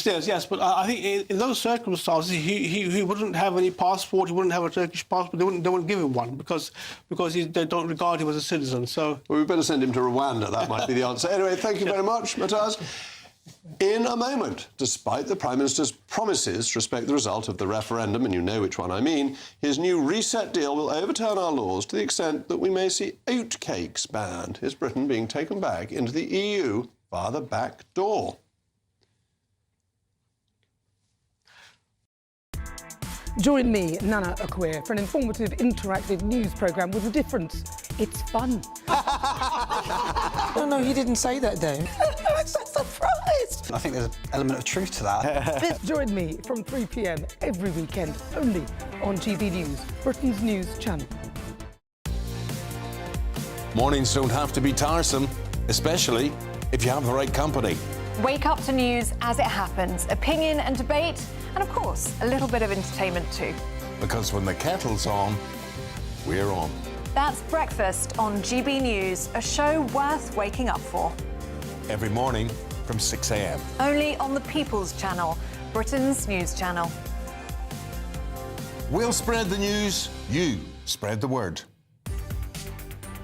Yes, but I think in those circumstances he wouldn't have any passport. He wouldn't have a Turkish passport. They wouldn't give him one because they don't regard him as a citizen. So we better send him to Rwanda. That might be the answer. Anyway, thank you very much, Mataz. In a moment, despite the Prime Minister's promises to respect the result of the referendum, and you know which one I mean, his new reset deal will overturn our laws to the extent that we may see oatcakes banned. Is Britain being taken back into the EU via the back door? Join me, Nana Akwe, for an informative, interactive news programme with a difference. It's fun. No, you didn't say that, Dave. I'm so surprised. I think there's an element of truth to that. Join me from 3 p.m. every weekend, only on GB News, Britain's news channel. Mornings don't have to be tiresome, especially if you have the right company. Wake up to news as it happens, opinion and debate, and of course, a little bit of entertainment too. Because when the kettle's on, we're on. That's Breakfast on GB News, a show worth waking up for. Every morning from 6 a.m. Only on the People's Channel, Britain's news channel. We'll spread the news, you spread the word.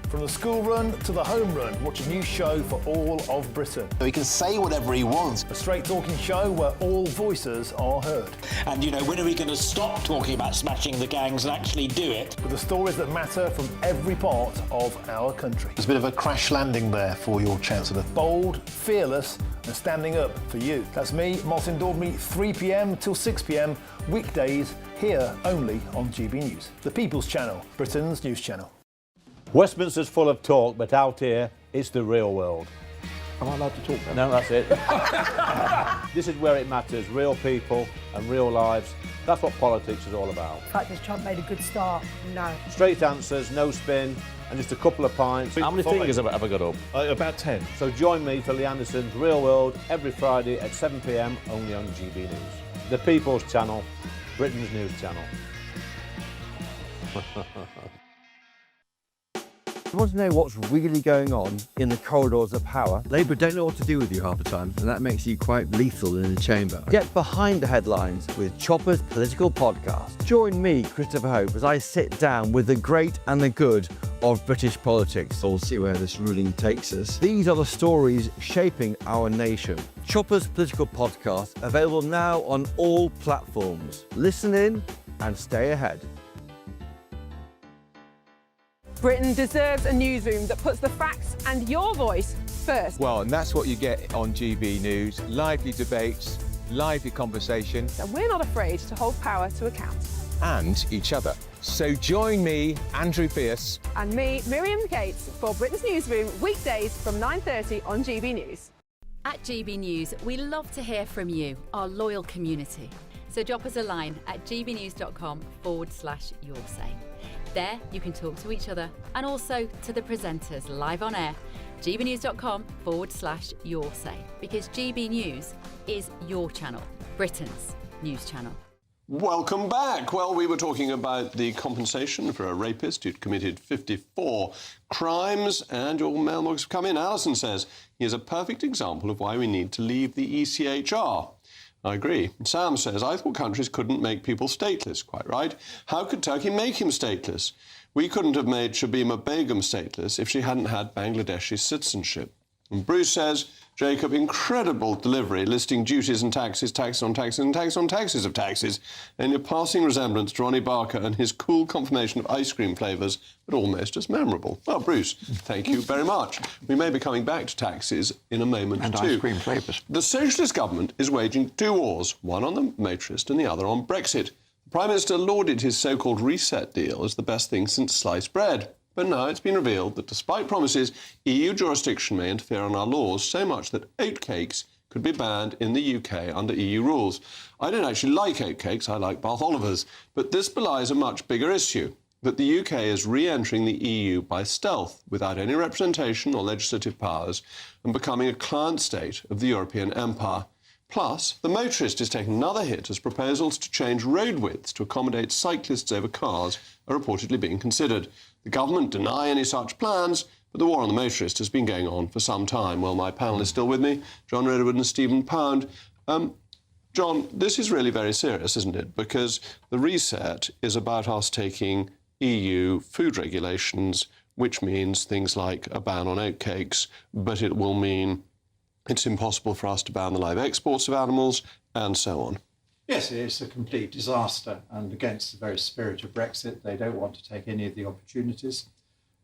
From the school run to the home run, watch a new show for all of Britain. So he can say whatever he wants. A straight-talking show where all voices are heard. And, you know, when are we going to stop talking about smashing the gangs and actually do it? With the stories that matter from every part of our country. There's a bit of a crash landing there for your Chancellor. Bold, fearless and standing up for you. That's me, Martin Daubney, 3 p.m. till 6 p.m. weekdays, here only on GB News. The People's Channel, Britain's news channel. Westminster's full of talk, but out here, it's the real world. Am I allowed to talk then? No, that's it. This is where it matters, real people and real lives. That's what politics is all about. In fact, has Trump made a good start? No. Straight answers, no spin, and just a couple of pints. How many fingers have I got up? About 10. So join me for Lee Anderson's Real World every Friday at 7 p.m. only on GB News. The People's Channel, Britain's news channel. You want to know what's really going on in the corridors of power? Labour don't know what to do with you half the time, and that makes you quite lethal in the chamber. Get behind the headlines with Chopper's political podcast. Join me, Christopher Hope, as I sit down with the great and the good of British politics. We'll see where this ruling takes us. These are the stories shaping our nation. Chopper's political podcast, available now on all platforms. Listen in and stay ahead. Britain deserves a newsroom that puts the facts and your voice first. Well, and that's what you get on GB News. Lively debates, lively conversation. And we're not afraid to hold power to account. And each other. So join me, Andrew Pierce. And me, Miriam Gates, for Britain's Newsroom, weekdays from 9:30 on GB News. At GB News, we love to hear from you, our loyal community. So drop us a line at gbnews.com/yoursay. There, you can talk to each other and also to the presenters live on air. gbnews.com/yoursay, because GB News is your channel, Britain's news channel. Welcome back. Well, we were talking about the compensation for a rapist who'd committed 54 crimes, and your mailbogs have come in. Alison says he is a perfect example of why we need to leave the ECHR. I agree. Sam says, I thought countries couldn't make people stateless. Quite right. How could Turkey make him stateless? We couldn't have made Shabima Begum stateless if she hadn't had Bangladeshi citizenship. And Bruce says, Jacob, incredible delivery, listing duties and taxes, taxes on taxes and taxes on taxes of taxes, and your passing resemblance to Ronnie Barker and his cool confirmation of ice cream flavours, but almost as memorable. Well, Bruce, thank you very much. We may be coming back to taxes in a moment and too. Ice cream flavours. The socialist government is waging two wars, one on the motorist and the other on Brexit. The Prime Minister lauded his so-called reset deal as the best thing since sliced bread. But now it's been revealed that despite promises, EU jurisdiction may interfere on our laws so much that oatcakes could be banned in the UK under EU rules. I don't actually like oatcakes, I like Bath Olivers, but this belies a much bigger issue, that the UK is re-entering the EU by stealth, without any representation or legislative powers, and becoming a client state of the European empire. Plus, the motorist is taking another hit as proposals to change road widths to accommodate cyclists over cars are reportedly being considered. The government deny any such plans, but the war on the motorist has been going on for some time. Well, my panel is still with me, John Redwood and Stephen Pound. John, this is really very serious, isn't it? Because the reset is about us taking EU food regulations, which means things like a ban on oatcakes, but it will mean it's impossible for us to ban the live exports of animals, and so on. Yes, it's a complete disaster, and against the very spirit of Brexit, they don't want to take any of the opportunities.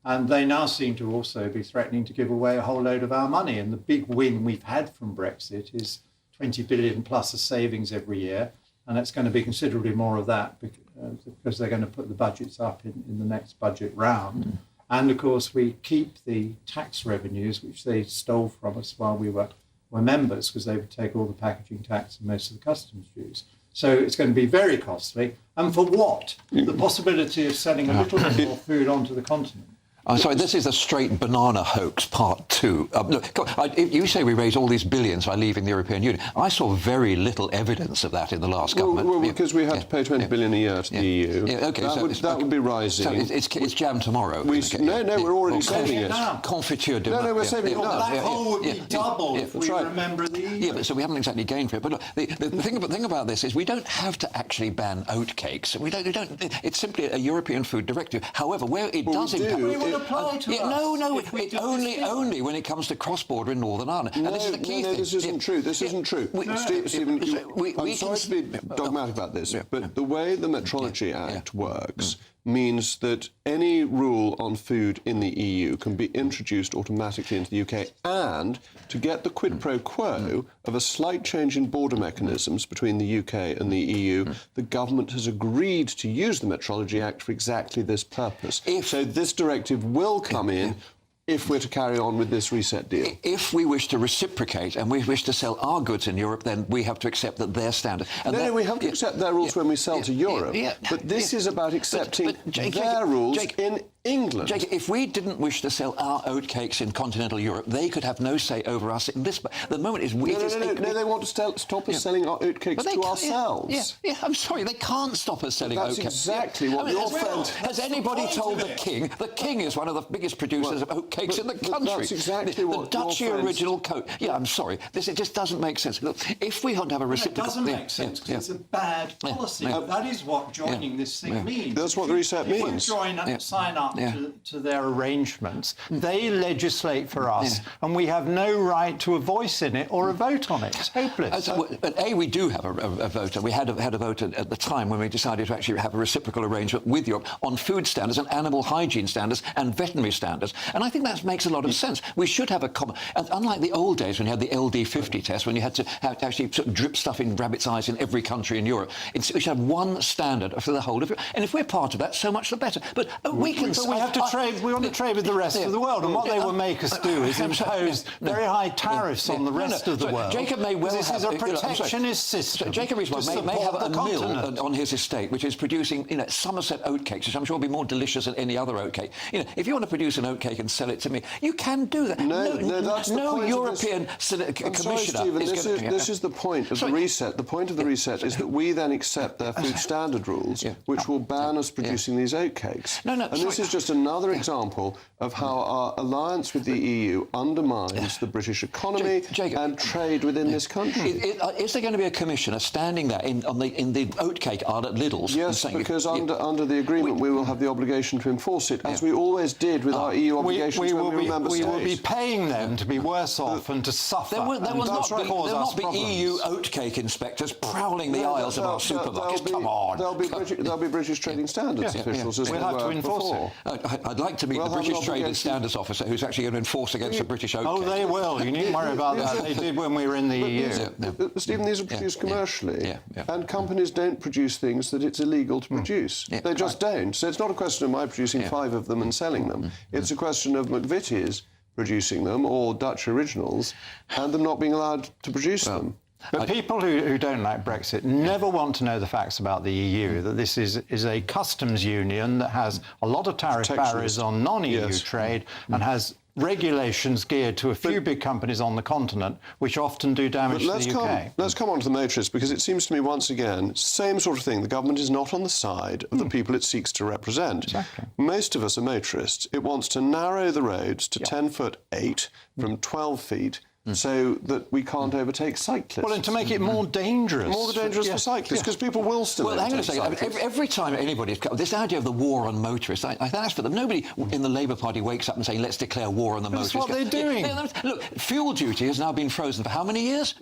And they now seem to also be threatening to give away a whole load of our money. And the big win we've had from Brexit is 20 billion plus of savings every year, and it's going to be considerably more of that because they're going to put the budgets up in the next budget round. And of course, we keep the tax revenues, which they stole from us while we were members, because they would take all the packaging tax and most of the customs dues. So it's going to be very costly. And for what? The possibility of selling a little bit more food onto the continent. I'm sorry, this is a straight banana hoax, part 2. Look, you say we raise all these billions by leaving the European Union. I saw very little evidence of that in the last government. Well, because we have to pay 20 billion a year to the EU. Okay, that would be rising. So it's jammed tomorrow. No, we're already saving it. Confiture de No, we're saving it now. That whole would be double if we remember the EU. Yeah, but so we haven't exactly gained for it. But look, the thing about this is we don't have to actually ban oatcakes. We don't. It's simply a European food directive. However, where it does impact... Only when it comes to cross-border in Northern Ireland. And this is the key thing. This isn't true. This isn't true. Stephen, I'm sorry to be dogmatic about this, but the way the Metrology Act works means that any rule on food in the EU can be introduced automatically into the UK, and to get the quid pro quo of a slight change in border mechanisms between the UK and the EU, the government has agreed to use the Metrology Act for exactly this purpose. So this directive will come in if we're to carry on with this reset deal. If we wish to reciprocate and we wish to sell our goods in Europe, then we have to accept that their standard... No, we have to accept their rules when we sell to Europe. But this is about accepting their rules in England. Jacob, if we didn't wish to sell our oatcakes in continental Europe, they could have no say over us in this. The moment is... No, they want to stop us selling our oatcakes to ourselves. I'm sorry, they can't stop us selling oatcakes. That's exactly what your friend... Has anybody told the King? The King is one of the biggest producers of oatcakes in the country. That's exactly what the Dutchy original coat. Yeah, I'm sorry. It just doesn't make sense. Look, if we want to have a reciprocal... It doesn't make sense because it's a bad policy. That is what joining this thing means. That's what the reset means. If we sign up to their arrangements, they legislate for us, and we have no right to a voice in it or a vote on it. It's hopeless. But we do have a vote, and we had a vote at the time when we decided to actually have a reciprocal arrangement with Europe on food standards and animal hygiene standards and veterinary standards. And I think that makes a lot of sense. We should have a common... Unlike the old days when you had the LD50 test, when you had to actually sort of drip stuff in rabbits' eyes in every country in Europe, we should have one standard for the whole of Europe. And if we're part of that, so much the better. But we can... But we have to trade... We want to trade with the rest of the world, and what they will make us do is impose very high tariffs on the rest of the world. Jacob may well this is a protectionist system. Jacob Rees-Mogg may have a mill on his estate which is producing, Somerset oatcakes, which I'm sure will be more delicious than any other oatcake. If you want to produce an oatcake and sell it to me, you can do that. No European commissioner is going to... This is the point of the reset. The point of the reset is that we then accept their food standard rules, which will ban us producing these oatcakes. And this is just another example of how our alliance with the EU undermines the British economy and trade within this country. Is there going to be a commissioner standing there in the oatcake aisle at Lidl's? Yes, because under the agreement we will have the obligation to enforce it, as we always did with our EU obligations when we were member states. We will be paying them to be worse off and to suffer. There will not be EU oatcake inspectors prowling the aisles of our supermarkets. Come on. There'll be British Trading Standards officials as we'll have to enforce it. I'd like to meet the British Trading Standards officer who's actually going to enforce against the British oatcake. Oh, they will. You needn't worry about that. They did when we were in the EU. Stephen, these are produced commercially, and companies don't produce things that it's illegal to produce. They just don't. So it's not a question of my producing 5 of them and selling them. It's a question of McVitie's producing them, or Dutch originals, and them not being allowed to produce them. But people who don't like Brexit never want to know the facts about the EU, that this is a customs union that has a lot of tariff barriers on non-EU trade and has regulations geared to a few big companies on the continent, which often do damage to the UK. Let's come on to the motorists, because it seems to me, once again, same sort of thing. The government is not on the side of the people it seeks to represent. Exactly. Most of us are motorists. It wants to narrow the roads to 10'8" from 12 feet, so that we can't overtake cyclists. Well, and to make it more dangerous. More dangerous for cyclists, because people will still hang on a second. cyclists. Every time anybody's... This idea of the war on motorists, I think that's for them. Nobody in the Labour Party wakes up and saying, let's declare war on the motorists. That's what they're doing. Look, fuel duty has now been frozen for how many years?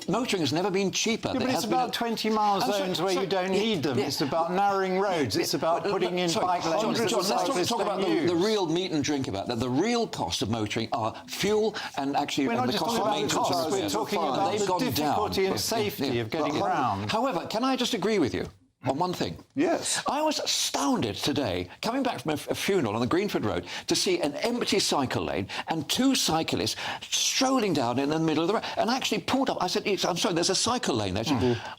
Motoring has never been cheaper. But it's about 20-mile zones where you don't need them. It's about narrowing roads. It's about putting in bike lanes. John, let's talk about the real meat and drink about that. The real cost of motoring are fuel and actually the cost of maintenance. We're talking about the difficulty and safety of getting around. However, can I just agree with you? on one thing. Yes. I was astounded today, coming back from a funeral on the Greenford Road, to see an empty cycle lane and two cyclists strolling down in the middle of the road and actually pulled up. I said, I'm sorry, there's a cycle lane there.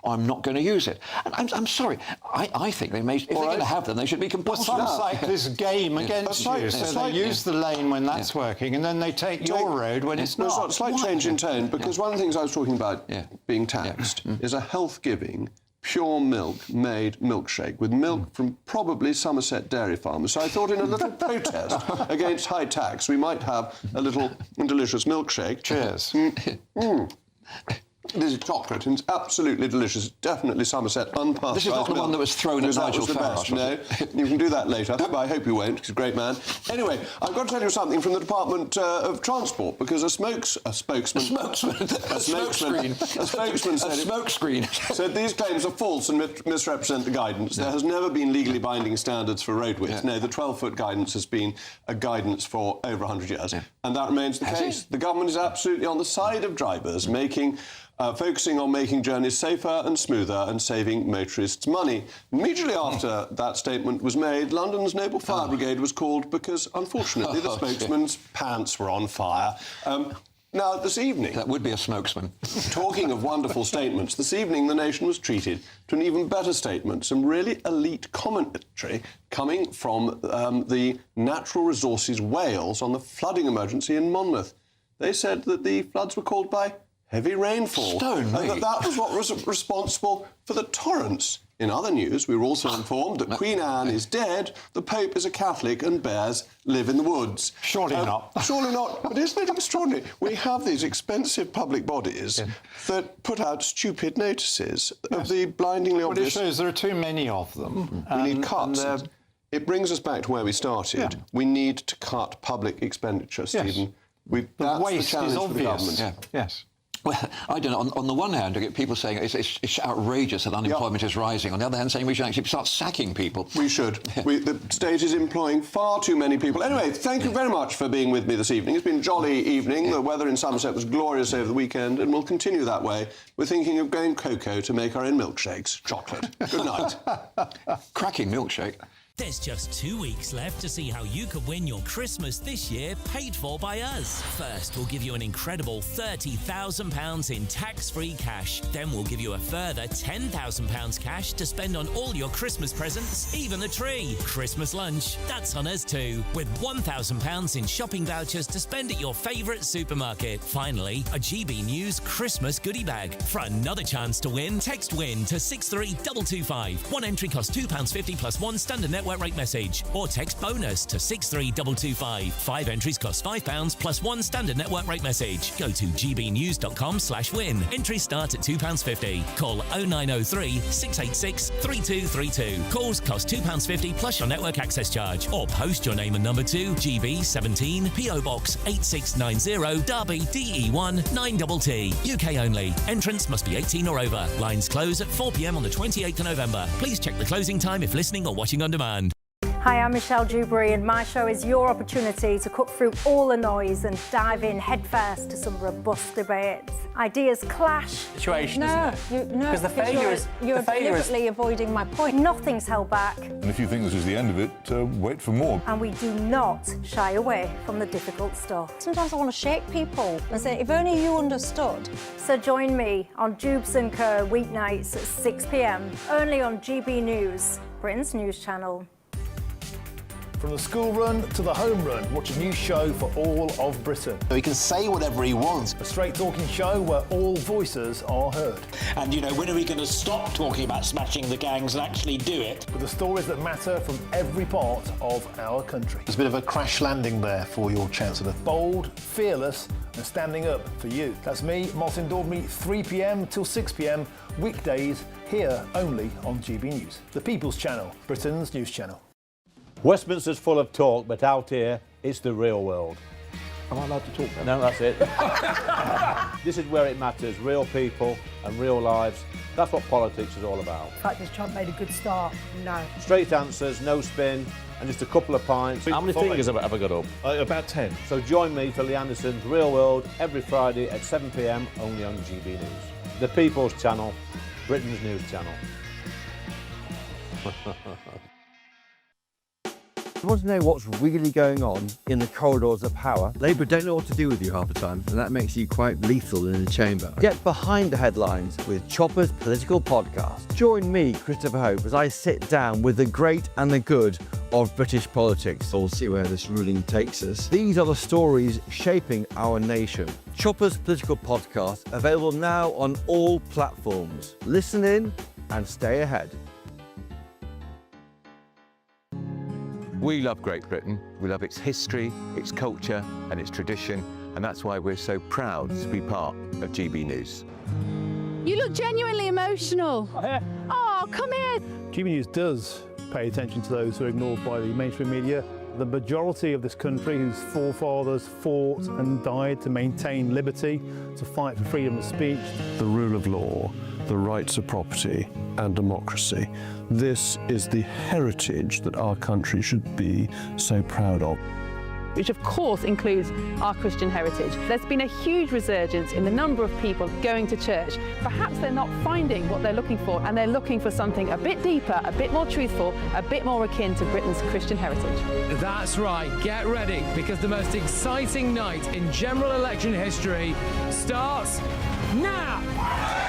I'm not going to use it. And I'm sorry. I think they may, if they're going to have them, they should be compulsory. Well, some cyclists game against you, so they use the lane when that's working, and then they take your road when it's not. A slight change in tone, because one of the things I was talking about being taxed is a health-giving, pure milk-made milkshake with milk from probably Somerset dairy farmers. So I thought in a little protest against high tax, we might have a little delicious milkshake. Cheers. This is chocolate, and it's absolutely delicious. Definitely Somerset unpasteurised. This is not the one that was thrown at Nigel Farage. No, you can do that later. I hope you won't, because he's a great man. Anyway, I've got to tell you something from the Department of Transport, because a spokesman said these claims are false and misrepresent the guidance. There has never been legally binding standards for road width. No, the 12-foot guidance has been a guidance for over 100 years, and that remains the case. The government is absolutely on the side of drivers, focusing on making journeys safer and smoother and saving motorists money. Immediately after that statement was made, London's Noble Fire Brigade was called because, unfortunately, the spokesman's pants were on fire. Now, this evening... That would be a smokesman. Talking of wonderful statements, this evening the nation was treated to an even better statement, some really elite commentary coming from the Natural Resources Wales on the flooding emergency in Monmouth. They said that the floods were caused by heavy rainfall, and that was what was responsible for the torrents. In other news, we were also informed that Queen Anne is dead, the Pope is a Catholic, and bears live in the woods. Surely not. Surely not. But isn't it extraordinary? We have these expensive public bodies that put out stupid notices of the blindingly obvious... But it shows there are too many of them. We need cuts. It brings us back to where we started. We need to cut public expenditure, Stephen. The waste is obvious. Yes. Well, I don't know. On the one hand, I get people saying it's outrageous that unemployment is rising. On the other hand, saying we should actually start sacking people. We should. The state is employing far too many people. Anyway, thank you very much for being with me this evening. It's been a jolly evening. The weather in Somerset was glorious over the weekend, and we'll continue that way. We're thinking of going cocoa to make our own milkshakes. Chocolate. Good night. Cracking milkshake. There's just 2 weeks left to see how you could win your Christmas this year paid for by us. First, we'll give you an incredible £30,000 in tax-free cash. Then we'll give you a further £10,000 cash to spend on all your Christmas presents, even the tree. Christmas lunch, that's on us too, with £1,000 in shopping vouchers to spend at your favourite supermarket. Finally, a GB News Christmas goodie bag. For another chance to win, text WIN to 63225. One entry costs £2.50 plus one standard network rate message, or text BONUS to 63225. 5 entries cost £5 plus one standard network rate message. Go to gbnews.com/win. Entries start at £2.50. Call 0903 686 3232. Calls cost £2.50 plus your network access charge, or post your name and number to GB 17 PO Box 8690 Derby DE1 9TT. UK only. Entrance must be 18 or over. Lines close at 4 p.m. on the 28th of November. Please check the closing time if listening or watching on demand. Hi, I'm Michelle Dewberry, and my show is your opportunity to cut through all the noise and dive in headfirst to some robust debates. Ideas clash. Situation, No, because the failure is you're deliberately avoiding my point. Nothing's held back. And if you think this is the end of it, wait for more. And we do not shy away from the difficult stuff. Sometimes I want to shake people and say, if only you understood. So join me on Jubes & Co. weeknights at 6 p.m, only on GB News, Britain's news channel. From the school run to the home run, watch a new show for all of Britain. So he can say whatever he wants. A straight-talking show where all voices are heard. And, when are we going to stop talking about smashing the gangs and actually do it? With the stories that matter from every part of our country. There's a bit of a crash landing there for your Chancellor. Bold, fearless and standing up for you. That's me, Martin Daubney, 3 p.m. till 6 p.m, weekdays, here only on GB News. The People's Channel, Britain's news channel. Westminster's full of talk, but out here, it's the real world. Am I allowed to talk then? No, that's it. This is where it matters, real people and real lives. That's what politics is all about. In fact, has Trump made a good start? No. Straight answers, no spin, and just a couple of pints. How many fingers have I got up? About 10. So join me for Lee Anderson's Real World every Friday at 7 p.m, only on GB News. The People's Channel, Britain's news channel. You want to know what's really going on in the corridors of power? Labour don't know what to do with you half the time, and that makes you quite lethal in the chamber. Get behind the headlines with Chopper's political podcast. Join me, Christopher Hope, as I sit down with the great and the good of British politics. We'll see where this ruling takes us. These are the stories shaping our nation. Chopper's political podcast, available now on all platforms. Listen in and stay ahead. We love Great Britain. We love its history, its culture and its tradition, and that's why we're so proud to be part of GB News. You look genuinely emotional. Oh, come here. GB News does pay attention to those who are ignored by the mainstream media. The majority of this country whose forefathers fought and died to maintain liberty, to fight for freedom of speech. The rule of law, the rights of property and democracy. This is the heritage that our country should be so proud of. Which of course includes our Christian heritage. There's been a huge resurgence in the number of people going to church. Perhaps they're not finding what they're looking for, and they're looking for something a bit deeper, a bit more truthful, a bit more akin to Britain's Christian heritage. That's right, get ready, because the most exciting night in general election history starts now!